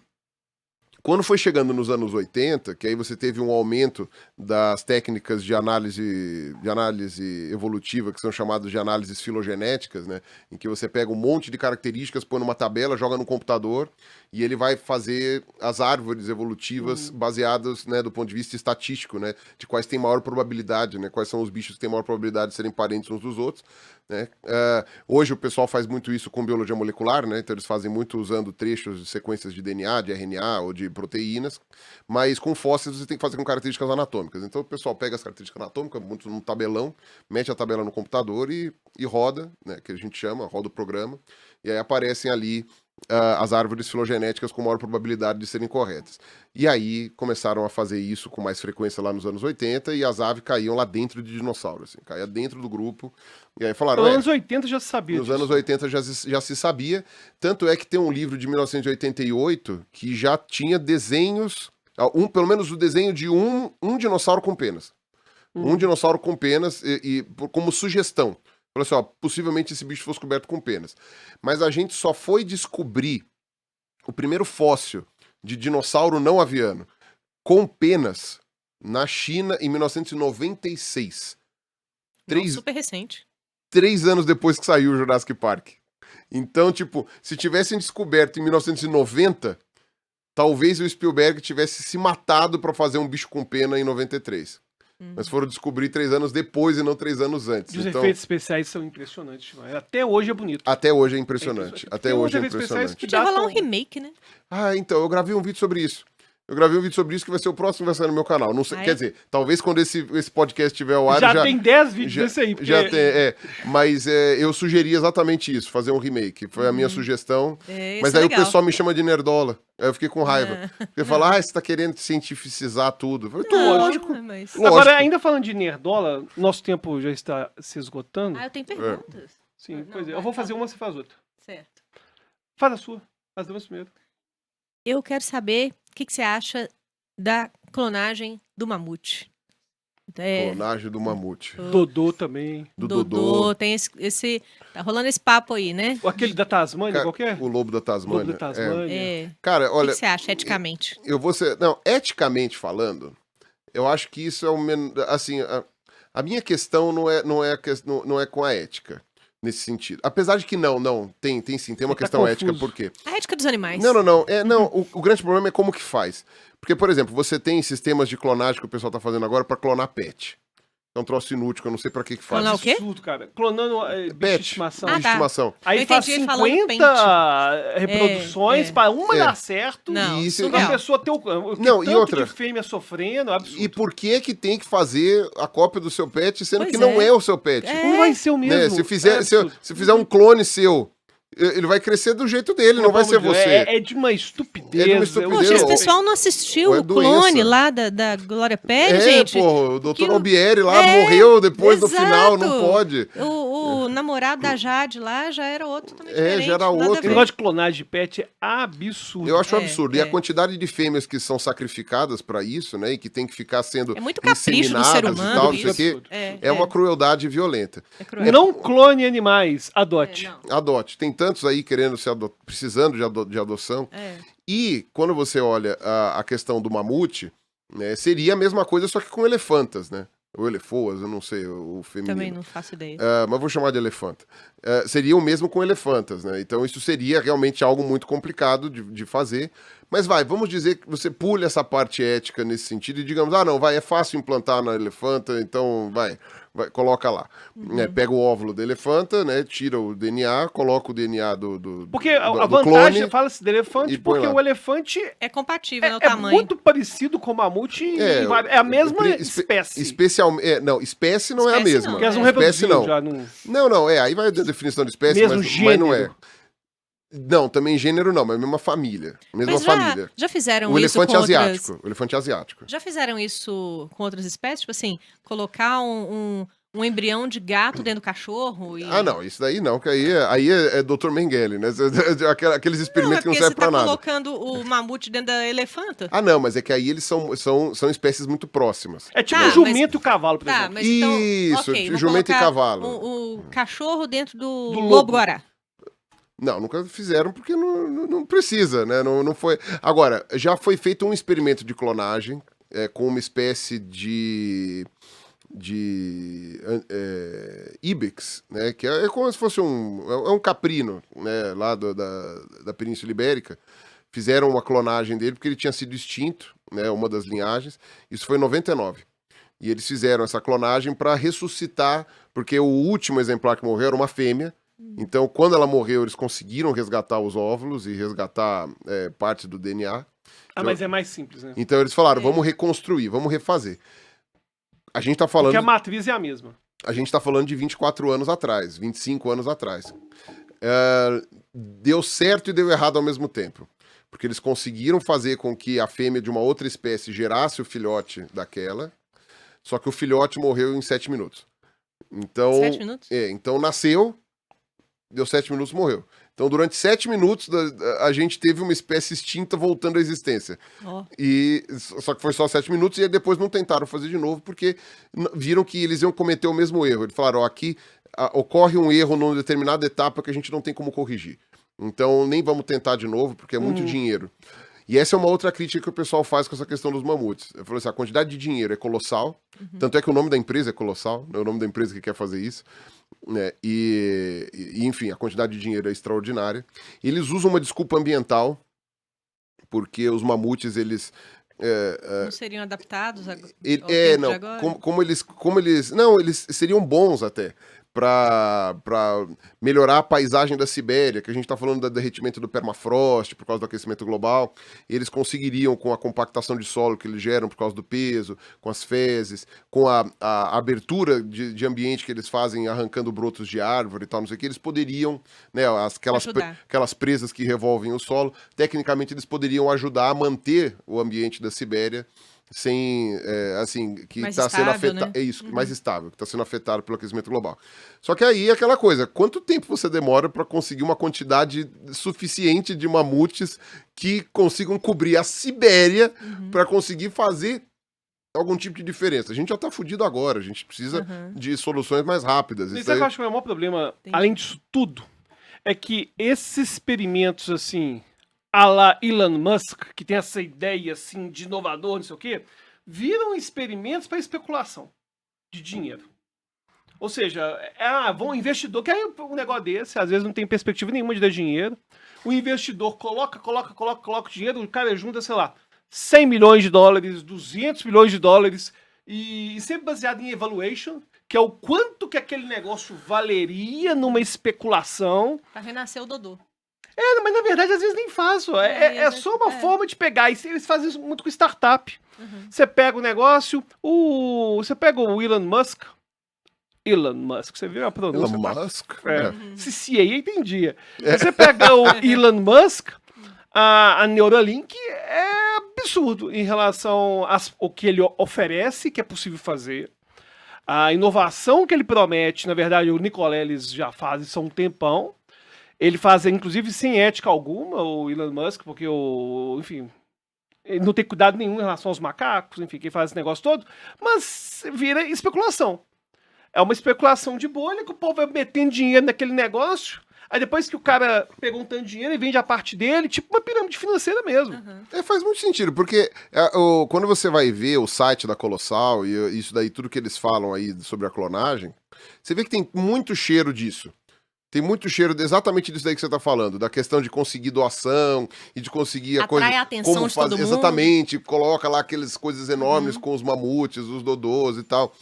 quando foi chegando nos anos 80, que aí você teve um aumento das técnicas de análise evolutiva, que são chamadas de análises filogenéticas, né? Em que você pega um monte de características, põe numa tabela, joga no computador e ele vai fazer as árvores evolutivas baseadas, né, do ponto de vista estatístico, né? De quais têm maior probabilidade, né? Quais são os bichos que têm maior probabilidade de serem parentes uns dos outros, né? Hoje o pessoal faz muito isso com biologia molecular, né? Então eles fazem muito usando trechos de sequências de DNA, de RNA ou de proteínas, mas com fósseis você tem que fazer com características anatômicas. Então o pessoal pega as características anatômicas, monta num tabelão, mete a tabela no computador e roda, né? Que a gente chama, roda o programa, e aí aparecem ali as árvores filogenéticas com maior probabilidade de serem corretas. E aí começaram a fazer isso com mais frequência lá nos anos 80 e as aves caíam lá dentro de dinossauros, assim, caía dentro do grupo. E aí falaram, Nos anos 80 já se sabia nos disso. anos 80 já se sabia, tanto é que tem um livro de 1988 que já tinha desenhos, pelo menos o desenho de um dinossauro com penas. Um dinossauro com penas como sugestão. Falou assim, possivelmente esse bicho fosse coberto com penas. Mas a gente só foi descobrir o primeiro fóssil de dinossauro não aviano com penas na China em 1996. Super recente. 3 anos depois que saiu o Jurassic Park. Então, tipo, se tivessem descoberto em 1990, talvez o Spielberg tivesse se matado pra fazer um bicho com pena em 93. Mas foram descobrir 3 anos depois e não 3 anos antes. Os Então, efeitos especiais são impressionantes. Mas até hoje é bonito. até hoje é impressionante. Até Tem uns hoje é efeitos especiais impressionante. que Podia rolar um datam- remake, né? Então, eu gravei um vídeo sobre isso. Que vai ser o próximo que vai sair no meu canal. Não sei, Ah, é? quer dizer, talvez quando esse podcast estiver ao ar, Já tem 10 vídeos já, desse aí. Porque... já tem, mas eu sugeri exatamente isso, fazer um remake. Foi a minha sugestão. Mas Isso é aí legal. o pessoal me chama de nerdola. Aí eu fiquei com raiva. Porque fala, você tá querendo cientificizar tudo. Eu falei, lógico. Mas... Lógico. Agora, ainda falando de nerdola, nosso tempo já está se esgotando. eu tenho perguntas. Sim, não, pois é. vai, Eu vou fazer fala. uma, você faz outra. Certo. Faz a sua. Faz duas primeiro. Eu quero saber o que você acha da clonagem do mamute. Clonagem do mamute. Dodô também. Do Dodô, Dodô. tem esse. Tá rolando esse papo aí, né? Aquele da Tasmânia, Cara, qualquer? O lobo da Tasmânia. Lobo da Tasmânia. Cara, O olha, que você acha eticamente? eu vou ser. Não, eticamente eu acho que isso é assim, a minha questão não é com a ética. Nesse sentido. Apesar de que tem sim, tem uma Ele tá questão confuso. ética, por quê? A ética dos animais. Não. O grande problema é como que faz. Porque, por exemplo, você tem sistemas de clonagem que o pessoal tá fazendo agora para clonar pet. É um troço inútil, que eu não sei pra que faz. Clonar o quê? Absurdo, cara. Clonando bicho de Pet, estimação. bicho de tá. estimação. Aí Eu faz entendi ele falando 50 reproduções pra uma É. dar certo. Não, E isso- Pra surreal. pessoa ter o Não, e tanto outra? de fêmea sofrendo, é absurdo. E por que tem que fazer a cópia do seu pet, sendo Pois que não é. é o seu pet? Não vai ser o mesmo. Né? Se fizer, É se, eu- absurdo. se fizer um clone seu, ele vai crescer do jeito dele, não vai ser Pelo amor de você. Deus, É de uma estupidez. É de uma estupidez. Poxa, esse Ou- pessoal não assistiu ou é o clone doença. lá da Glória Pérez, gente? Pô, o doutor Que o- Albieri lá É, morreu depois do final, não exato. pode. O namorado da Jade lá já era outro também É, diferente. já era nada a outro. Esse ver. negócio de clonagem de pet é absurdo. Eu acho É, absurdo. E a é. quantidade de fêmeas que são sacrificadas pra isso, né? E que tem que ficar sendo É muito capricho do ser inseminadas e humano tal, não sei o isso. quê. É uma crueldade violenta. é cruel. Não clone animais, adote. não. Adote. Tem tantos aí querendo ser precisando de adoção. É. E quando você olha a questão do mamute, né, seria a mesma coisa, só que com elefantas, né? Ou elefoas, eu não sei o feminino. Também não faço ideia. Mas vou chamar de elefanta. Seria o mesmo com elefantas, né? Então isso seria realmente algo muito complicado de fazer. Mas vamos dizer que você pule essa parte ética nesse sentido e digamos, é fácil implantar na elefanta, então vai, coloca lá. Né, pega o óvulo da elefanta, né? Tira o DNA, coloca o DNA do Porque a do vantagem, clone, fala-se do elefante, e põe porque lá. o elefante É compatível, né? O é tamanho. muito parecido com o mamute e é a mesma espécie. Espécie não é a Espécie mesma. não, Porque elas não Espécie reproduziram não. já. Não... Não, aí vai a definição de espécie, Mesmo mas não é. gênero. Não, também gênero não, mas mesma família. Mesma Mas família. já fizeram O isso elefante com asiático. outras... O elefante asiático. Já fizeram isso com outras espécies? Tipo assim, colocar um embrião de gato dentro do cachorro e... Não, isso daí não, que aí é Dr. Mengele, né? Aqueles Não, experimentos é que não porque servem você tá pra nada. colocando o mamute dentro da elefanta. Não, mas é que aí eles são espécies muito próximas. É tipo Tá, o jumento e o cavalo, por Tá, exemplo. mas então... Isso, ok, vou jumento e colocar cavalo. O cachorro dentro do Do lobo. lobo-guará. Não, nunca fizeram porque não precisa, né? Não foi. Agora, já foi feito um experimento de clonagem com uma espécie de ibex, né? Que é como se fosse um caprino, né? Lá da Península Ibérica. Fizeram uma clonagem dele porque ele tinha sido extinto, né? Uma das linhagens. Isso foi em 99. E eles fizeram essa clonagem para ressuscitar, porque o último exemplar que morreu era uma fêmea. Então, quando ela morreu, eles conseguiram resgatar os óvulos e resgatar parte do DNA. Mas é mais simples, né? Então, eles falaram, vamos reconstruir, vamos refazer. A gente tá falando... Porque a matriz é a mesma. A gente tá falando de 24 anos atrás, 25 anos atrás. Deu certo e deu errado ao mesmo tempo. Porque eles conseguiram fazer com que a fêmea de uma outra espécie gerasse o filhote daquela, só que o filhote morreu em 7 minutos. Então, 7 minutos? Então nasceu, deu 7 minutos, morreu. Então, durante 7 minutos, a gente teve uma espécie extinta voltando à existência. Ó. Só que foi só 7 minutos e aí depois não tentaram fazer de novo porque viram que eles iam cometer o mesmo erro. Eles falaram, aqui ocorre um erro numa determinada etapa que a gente não tem como corrigir. Então, nem vamos tentar de novo porque é muito dinheiro. E essa é uma outra crítica que o pessoal faz com essa questão dos mamutes. Eu falei assim, a quantidade de dinheiro é colossal, tanto é que o nome da empresa é colossal, é o nome da empresa que quer fazer isso, né? E enfim, a quantidade de dinheiro é extraordinária. Eles usam uma desculpa ambiental, porque os mamutes, eles... Não seriam adaptados ao não, tempo de agora? como eles... Não, eles seriam bons até para melhorar a paisagem da Sibéria, que a gente está falando do derretimento do permafrost por causa do aquecimento global. Eles conseguiriam, com a compactação de solo que eles geram por causa do peso, com as fezes, com a abertura de ambiente que eles fazem arrancando brotos de árvore e tal, não sei o que, eles poderiam, né, aquelas presas que revolvem o solo, tecnicamente eles poderiam ajudar a manter o ambiente da Sibéria sem, assim, que está sendo afetado, né? é isso, mais estável, que está sendo afetado pelo aquecimento global. Só que aí é aquela coisa, quanto tempo você demora para conseguir uma quantidade suficiente de mamutes que consigam cobrir a Sibéria para conseguir fazer algum tipo de diferença? A gente já tá fudido agora, a gente precisa de soluções mais rápidas. Isso é que eu acho que é o maior problema, além disso tudo, é que esses experimentos, assim, a la Elon Musk, que tem essa ideia, assim, de inovador, não sei o quê, viram experimentos para especulação de dinheiro. Ou seja, vão investidor, que aí um negócio desse, às vezes não tem perspectiva nenhuma de dar dinheiro, o investidor coloca o dinheiro, o cara junta, sei lá, 100 milhões de dólares, 200 milhões de dólares, e sempre baseado em evaluation, que é o quanto que aquele negócio valeria numa especulação. Pra renascer o Dodô. Mas na verdade às vezes nem faço. É só uma forma de pegar. E eles fazem isso muito com startup. Você pega o negócio, você pega o Elon Musk, você viu a pronúncia? Elon Musk? Se CIA entendia. Você pega o Elon Musk, a Neuralink é absurdo em relação ao que ele oferece, que é possível fazer. A inovação que ele promete, na verdade, o Nicoleles já faz isso há um tempão. Ele faz, inclusive, sem ética alguma, o Elon Musk, porque, enfim, ele não tem cuidado nenhum em relação aos macacos, enfim, quem faz esse negócio todo, mas vira especulação. É uma especulação de bolha que o povo vai metendo dinheiro naquele negócio, aí depois que o cara pegou um tanto de dinheiro e vende a parte dele, tipo uma pirâmide financeira mesmo. Faz muito sentido, porque quando você vai ver o site da Colossal e isso daí, tudo que eles falam aí sobre a clonagem, você vê que tem muito cheiro disso. Tem muito cheiro exatamente disso daí que você tá falando, da questão de conseguir doação e de conseguir a coisa. Atrai a atenção como de todo mundo. Exatamente, coloca lá aquelas coisas enormes com os mamutes, os dodôs e tal.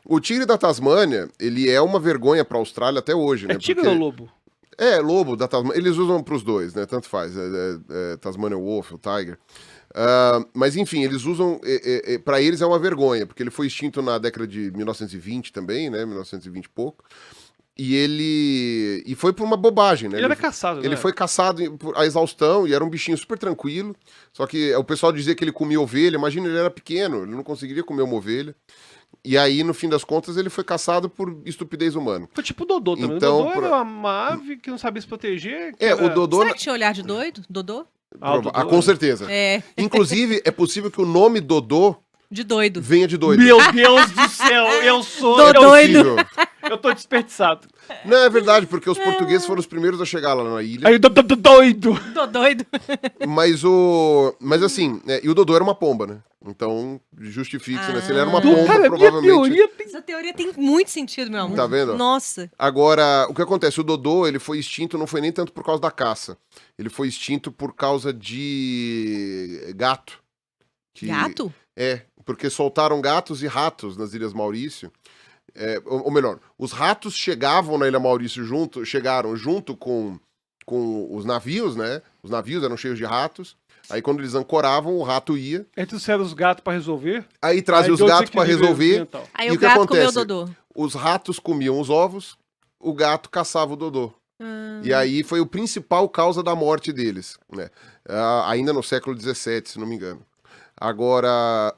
O tigre da Tasmânia, ele é uma vergonha pra Austrália até hoje, né? É tigre ou lobo? Lobo da Tasmânia. Eles usam pros dois, né? Tanto faz. Tasmanian Wolf, o Tiger. Mas enfim, eles usam. Pra eles é uma vergonha, porque ele foi extinto na década de 1920 também, né? 1920 e pouco. E foi por uma bobagem, né? Ele era caçado, né? Ele foi caçado por a exaustão e era um bichinho super tranquilo. Só que o pessoal dizia que ele comia ovelha. Imagina, ele era pequeno, ele não conseguiria comer uma ovelha. E aí, no fim das contas, ele foi caçado por estupidez humana. Foi tipo o Dodô também. Então, o Dodô era uma ave que não sabia se proteger. o Dodô... Será que tinha olhar de doido? Dodô? Com certeza. É. Inclusive, é possível que o nome Dodô De doido. venha de doido. Meu Deus do céu, eu sou... Tô doido. Eu tô desperdiçado. Não, é verdade, porque os portugueses foram os primeiros a chegar lá na ilha. Aí eu tô doido. Tô doido. Mas assim, e o Dodô era uma pomba, né? Então, justifique-se, né? Se ele era uma pomba, Cara, minha provavelmente... teoria tem... Essa teoria tem muito sentido, meu amor. Tá vendo? Nossa. Agora, o que acontece? O Dodô, ele foi extinto, não foi nem tanto por causa da caça. Ele foi extinto por causa de gato. Gato? Porque soltaram gatos e ratos nas Ilhas Maurício. Ou melhor, os ratos chegavam na Ilha Maurício chegaram junto com os navios, né? Os navios eram cheios de ratos. Aí quando eles ancoravam, o rato ia. Aí trouxeram os gatos pra resolver. Aí trazia os deu gatos pra desequilíbrio resolver. ambiental. Aí E o o que gato acontece? comeu o Dodô. Os ratos comiam os ovos, o gato caçava o Dodô. E aí foi o principal causa da morte deles, né? Ainda no século XVII, se não me engano. Agora...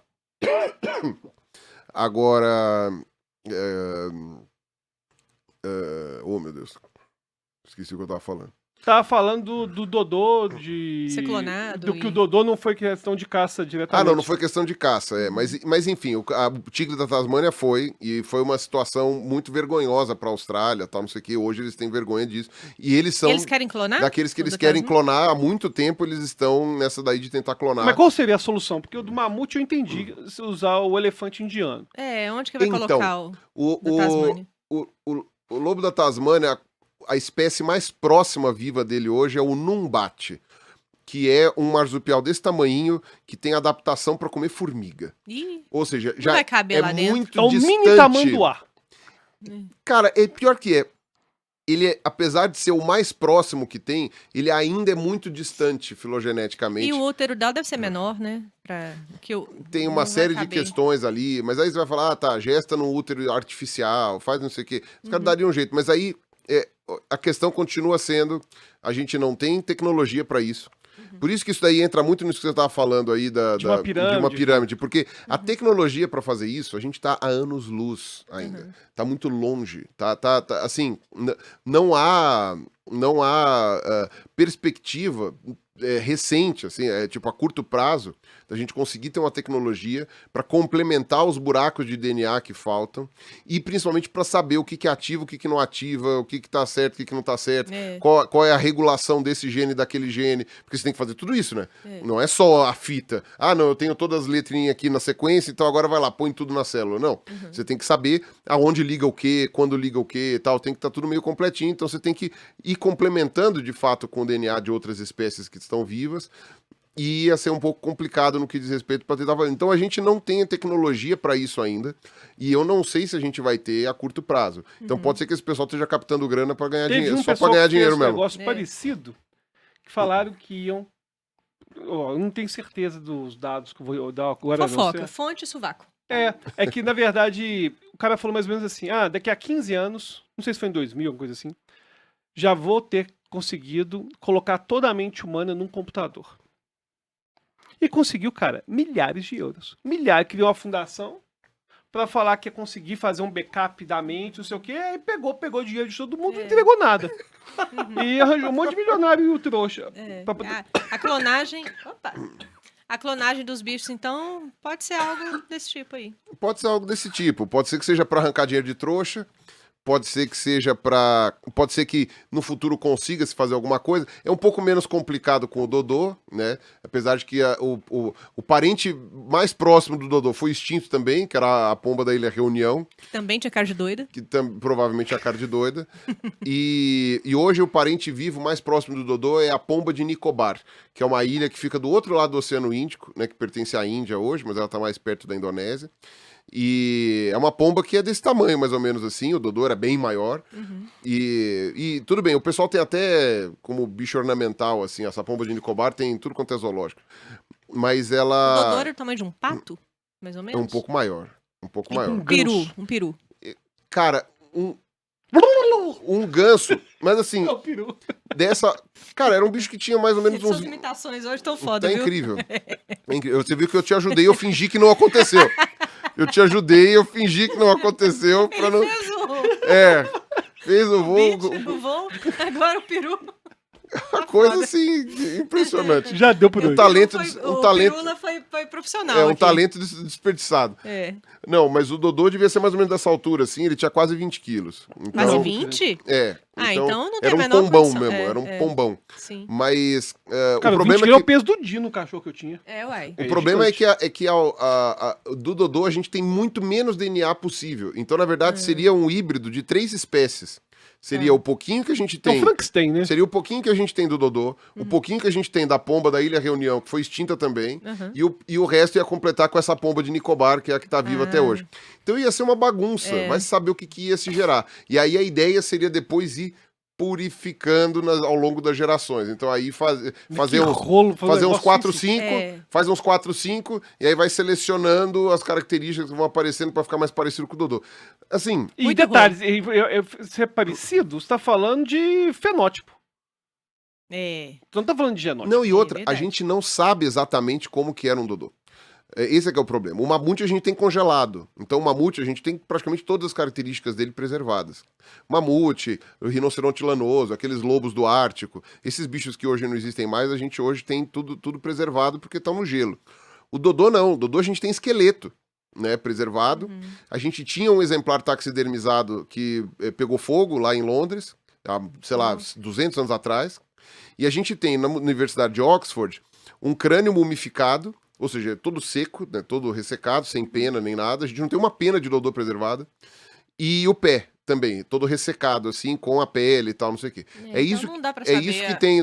Oh, meu Deus. Esqueci o que eu tava falando. Tava falando do Dodô de... Ser clonado Do que e- o Dodô não foi questão de caça diretamente. Não foi questão de caça, mas enfim, o tigre da Tasmânia e foi uma situação muito vergonhosa pra Austrália, tal, não sei o que, hoje eles têm vergonha disso, e eles são Eles querem clonar? daqueles que O eles da querem Tasmânia? clonar, há muito tempo eles estão nessa daí de tentar clonar. Mas qual seria a solução? Porque o do mamute eu entendi se usar o elefante indiano. Onde que vai Então, colocar o da O Tasmânia? lobo da Tasmânia, a espécie mais próxima viva dele hoje é o Numbat, que é um marsupial desse tamanhinho que tem adaptação pra comer formiga. Ih, Ou seja, já vai caber é lá dentro. muito É o distante. mini tamanduá. Cara, pior que ele apesar de ser o mais próximo que tem, ele ainda é muito distante filogeneticamente. e o útero dela deve ser menor, né? Tem não uma vai série de caber. questões ali, mas aí você vai falar, gesta no útero artificial, faz não sei o quê. Os caras dariam um jeito, mas aí a questão continua sendo, a gente não tem tecnologia pra isso. Por isso que isso daí entra muito nisso que você estava falando aí De uma pirâmide. porque a tecnologia pra fazer isso, a gente tá a anos-luz ainda. Tá muito longe, assim, não há perspectiva recente, assim, tipo a curto prazo, da gente conseguir ter uma tecnologia para complementar os buracos de DNA que faltam e principalmente para saber o que é ativo, o que não ativa, o que tá certo, o que não tá certo, qual é a regulação desse gene, daquele gene, porque você tem que fazer tudo isso, né? Não é só a fita. Não, eu tenho todas as letrinhas aqui na sequência, então agora vai lá, põe tudo na célula. Não, você tem que saber aonde liga o quê, quando liga o quê e tal, tem que estar tudo meio completinho, então você tem que ir complementando de fato com o DNA de outras espécies que estão vivas e ia ser um pouco complicado no que diz respeito para tentar fazer. Então a gente não tem a tecnologia para isso ainda, e eu não sei se a gente vai ter a curto prazo. Então pode ser que esse pessoal esteja captando grana para ganhar Teve dinheiro, um só pessoal para ganhar que fez dinheiro um mesmo. negócio É. parecido, que falaram que iam... Ó, eu não tenho certeza dos dados que eu vou dar agora. não, Fofoca, certo? fonte sovaco. É que, na verdade, o cara falou mais ou menos assim, daqui a 15 anos, não sei se foi em 2000, alguma coisa assim, já vou ter conseguido colocar toda a mente humana num computador. E conseguiu, cara, milhares de euros. Criou uma fundação pra falar que ia conseguir fazer um backup da mente, não sei o quê, aí pegou dinheiro de todo mundo e não entregou nada. E arranjou um monte de milionário trouxa. É. Pra poder- A clonagem. Opa! A clonagem dos bichos, então, pode ser algo desse tipo aí. Pode ser algo desse tipo. Pode ser que seja para arrancar dinheiro de trouxa. Pode ser que seja para. Pode ser que no futuro consiga se fazer alguma coisa. É um pouco menos complicado com o Dodô, né? Apesar de que o parente mais próximo do Dodô foi extinto também, que era a pomba da Ilha Reunião, Também tinha cara de doida. que provavelmente é a cara de doida. E hoje o parente vivo mais próximo do Dodô é a pomba de Nicobar, que é uma ilha que fica do outro lado do Oceano Índico, né? Que pertence à Índia hoje, mas ela está mais perto da Indonésia. E é uma pomba que é desse tamanho, mais ou menos assim. O Dodô era bem maior. E tudo bem, o pessoal tem até como bicho ornamental, assim, essa pomba de Nicobar tem tudo quanto é zoológico. Mas O ela Dodô era o tamanho de um pato, mais ou é menos? um pouco maior. Um pouco maior. Um peru. Cara, um ganso, mas assim, É o peru. dessa. Cara, era um bicho que tinha mais ou menos uns. Suas imitações hoje estão foda, Tá viu? incrível. É incrível. Você viu que eu te ajudei, eu fingi que não aconteceu. Eu te ajudei, eu fingi que não aconteceu pra não. Fez É. Fez o o voo. beat, o voo, agora o peru. Uma coisa assim, impressionante. Já deu por Um hoje. talento. O talento Pirula foi profissional é um aqui. talento desperdiçado. É. Não, mas o Dodô devia ser mais ou menos dessa altura, assim, ele tinha quase 20 quilos. Quase Então, 20? É. Ah, então não tem era a um menor pombão condição. mesmo, É, era um é. pombão. Sim. Mas o Cara, 20 problema quilos é é o que, peso do Dino, o cachorro que eu tinha. É, uai. o É problema é gigante. que do Dodô a gente tem muito menos DNA possível. Então, na verdade, seria um híbrido de 3 espécies. Seria o pouquinho que a gente É o tem. Frankenstein, né? Seria o pouquinho que a gente tem do Dodô, o pouquinho que a gente tem da pomba da Ilha Reunião, que foi extinta também, e o resto ia completar com essa pomba de Nicobar, que é a que tá viva até hoje. Então ia ser uma bagunça, vai saber o que ia se gerar. E aí a ideia seria depois ir purificando ao longo das gerações. Então aí fazer Que uns, rolo, fazer uns negócio 4, assim. 5, É. faz uns 4, 5, e aí vai selecionando as características que vão aparecendo pra ficar mais parecido com o Dodô. Assim, E Muito detalhes, se é parecido, você tá falando de fenótipo. É. Você não tá falando de genótipo. não, e outra, a verdade. gente não sabe exatamente como que era um Dodô. Esse é que é o problema. O mamute a gente tem congelado. Então o mamute a gente tem praticamente todas as características dele preservadas. Mamute, o rinoceronte lanoso, aqueles lobos do Ártico, esses bichos que hoje não existem mais, a gente hoje tem tudo preservado porque estão no gelo. O Dodô não. O Dodô a gente tem esqueleto, né, preservado. A gente tinha um exemplar taxidermizado que pegou fogo lá em Londres, há, sei lá, 200 anos atrás. E a gente tem na Universidade de Oxford um crânio mumificado, ou seja, todo seco, né, todo ressecado, sem pena nem nada. A gente não tem uma pena de Dodô preservada. E o pé também, todo ressecado, assim, com a pele e tal, não sei o quê. Então isso, não dá pra é saber isso que tem.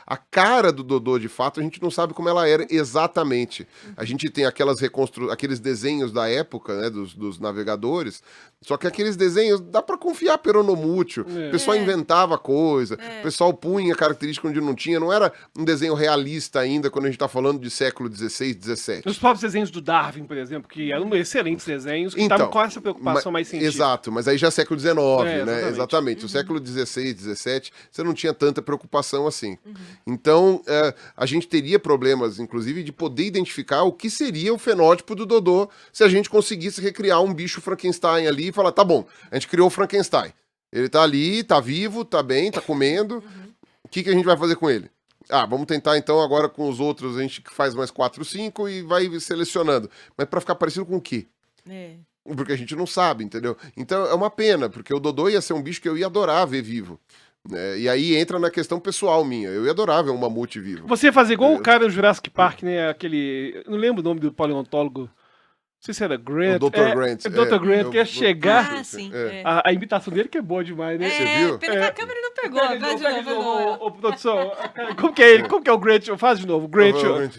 A cara do Dodô, de fato, a gente não sabe como ela era exatamente. A gente tem aqueles desenhos da época, né, dos navegadores, só que aqueles desenhos dá pra confiar peronomútil. O pessoal inventava coisa, o pessoal punha característica onde não tinha. Não era um desenho realista ainda quando a gente tá falando de século XVI, XVII. Os próprios desenhos do Darwin, por exemplo, que eram excelentes desenhos, que Então, estavam com essa preocupação mais científica. Exato, mas aí já é século XIX, né? exatamente. Exatamente. O século XVI, XVII, você não tinha tanta preocupação assim. Então, a gente teria problemas, inclusive, de poder identificar o que seria o fenótipo do Dodô se a gente conseguisse recriar um bicho Frankenstein ali e falar, tá bom, a gente criou o Frankenstein. Ele tá ali, tá vivo, tá bem, tá comendo. O que a gente vai fazer com ele? Vamos tentar então agora com os outros, a gente faz mais 4, 5 e vai selecionando. Mas pra ficar parecido com o quê? É. Porque a gente não sabe, entendeu? Então é uma pena, porque o Dodô ia ser um bicho que eu ia adorar ver vivo. Né? E aí entra na questão pessoal minha. Eu ia adorar ver um mamute vivo. Você ia fazer igual o cara do Jurassic Park, né? Aquele. Eu não lembro o nome do paleontólogo. Não sei se era Grant. O Dr. Grant. Dr. Grant, que ia chegar. Ah, sim. É. É. A imitação dele que é boa demais, né? Você viu? Pena que a câmera não Pegou, Pega faz de pega novo, Noel. ô, produção. Como que é ele? Como que é o Gretchen? Faz de novo, Gretchen.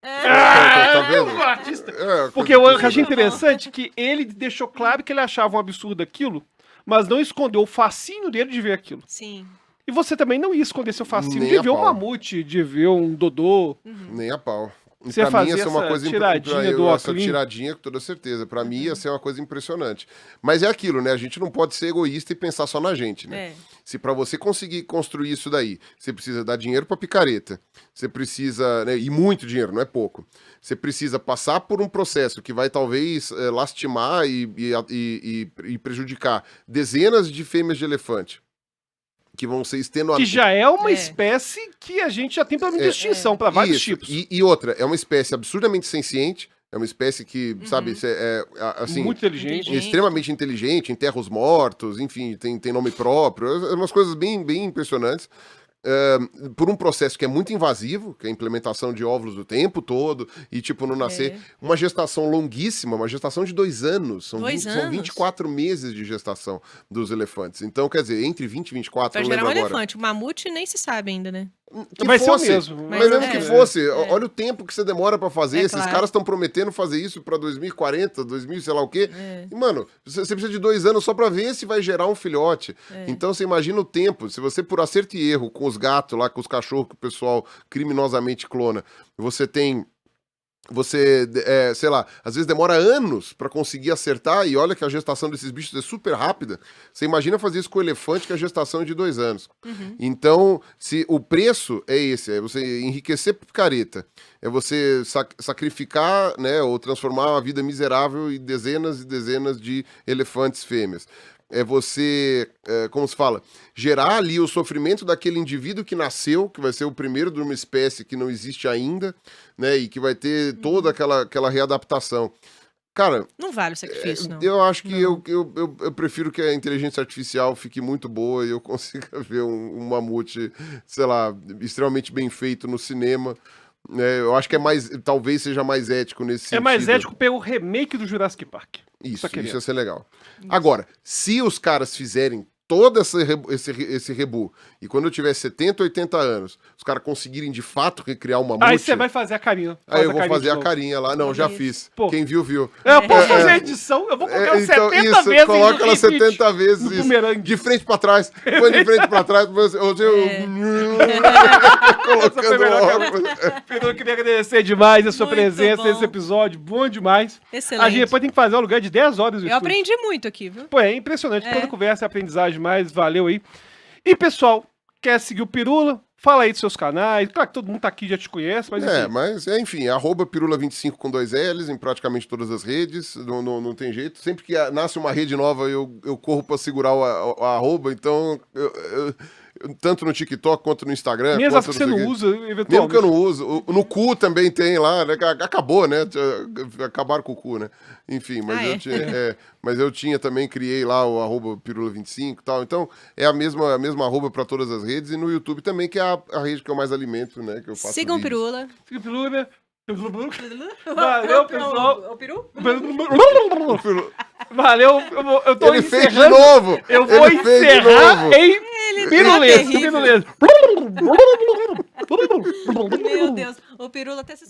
Tá vendo? O artista. É, Porque eu achei interessante que ele deixou claro que ele achava um absurdo aquilo, mas não escondeu o fascínio dele de ver aquilo. Sim. E você também não ia esconder seu fascínio Nem de a ver um pau. mamute, de ver um dodô. Nem a pau. E Você ia pra mim fazer ia ser uma essa coisa tiradinha do essa óculos? tiradinha com toda certeza. Pra mim ia ser uma coisa impressionante. Mas é aquilo, né? A gente não pode ser egoísta e pensar só na gente, né? É. Se pra você conseguir construir isso daí, você precisa dar dinheiro pra picareta. Você precisa, né, e muito dinheiro, não é pouco. Você precisa passar por um processo que vai talvez lastimar e prejudicar dezenas de fêmeas de elefante. Que vão ser Que extenuadas. já é uma É. espécie que a gente já tem problema de extinção para vários Isso. tipos. E outra, é uma espécie absurdamente senciente, é uma espécie que, sabe, assim, Muito inteligente. Entendi. extremamente inteligente, enterra os mortos, enfim, tem nome próprio, umas coisas bem, bem impressionantes. Por um processo que é muito invasivo, que é a implementação de óvulos o tempo todo, e tipo, não nascer. Uma gestação longuíssima, uma gestação de 2 anos. São 2 são anos? 24 meses de gestação dos elefantes. Então, quer dizer, entre 20 e 24, Pra não gerar um lembro agora. elefante. O mamute nem se sabe ainda, né? Que Vai ser o fosse, mesmo. Mas mesmo É, que é, fosse, olha o tempo que você demora pra fazer. É Esses claro. caras estão prometendo fazer isso pra 2040, 2000, sei lá o quê. É. E, mano, você precisa de 2 anos só pra ver se vai gerar um filhote. É. Então você imagina o tempo. Se você, por acerto e erro, com os gatos lá, com os cachorros que o pessoal criminosamente clona, você tem. Você, sei lá, às vezes demora anos pra conseguir acertar, e olha que a gestação desses bichos é super rápida. Você imagina fazer isso com o elefante, que a gestação é de 2 anos. Então, se o preço é esse, é você enriquecer por picareta, é você sacrificar, né, ou transformar uma vida miserável em dezenas e dezenas de elefantes fêmeas. É você, como se fala, gerar ali o sofrimento daquele indivíduo que nasceu, que vai ser o primeiro de uma espécie que não existe ainda, né, e que vai ter toda aquela readaptação. Cara, Não vale o sacrifício, não. eu acho que eu prefiro que a inteligência artificial fique muito boa e eu consiga ver um mamute, sei lá, extremamente bem feito no cinema. Eu acho que talvez seja mais ético nesse sentido. É mais ético pelo remake do Jurassic Park. Isso queria. ia ser legal. Agora, se os caras fizerem todo esse rebu, e quando eu tiver 70, 80 anos, os caras conseguirem de fato recriar uma mamute... Aí você vai fazer a carinha. Aí eu vou carinha fazer de a novo. carinha lá. Não, já Isso. fiz. Pô. Quem viu, viu. Eu posso fazer a edição, eu vou colocar Então, 70 isso, vezes coloca ela no repeat, 70 vezes no isso, bumerangue. de frente pra trás, põe de frente pra trás, Essa foi colocando melhor que a óculos. Pedro, eu queria agradecer demais a sua Muito presença bom. nesse episódio, bom demais. Excelente. A gente depois tem que fazer um lugar de 10 horas no Eu estúdio. aprendi muito aqui, viu? Pô, é impressionante, toda conversa é aprendizagem demais, valeu aí. E pessoal, quer seguir o Pirula? Fala aí dos seus canais, claro que todo mundo tá aqui já te conhece, mas enfim. Mas, enfim, @pirula25 com 2 L's em praticamente todas as redes, não tem jeito. Sempre que nasce uma rede nova, eu corro pra segurar o arroba, então, tanto no TikTok quanto no Instagram. Mesmo as que quanto você sei não quê. usa, eventualmente. Mesmo que eu não uso. No cu também tem lá, né? Acabou, né? Acabaram com o cu, né? Enfim, mas mas eu tinha também, criei lá o @pirula25 e tal. Então, é a mesma arroba pra todas as redes. E no YouTube também, que é a rede que eu mais alimento, né? Que eu faço Sigam o vídeos. Pirula. Siga o Pirula. Valeu, pessoal. O Peru? Valeu, eu tô Ele fez de encerrando. novo! Eu vou Ele fez de encerrar novo! em pirulês. terrível. Pirulês. Meu Deus. O Pirula até se...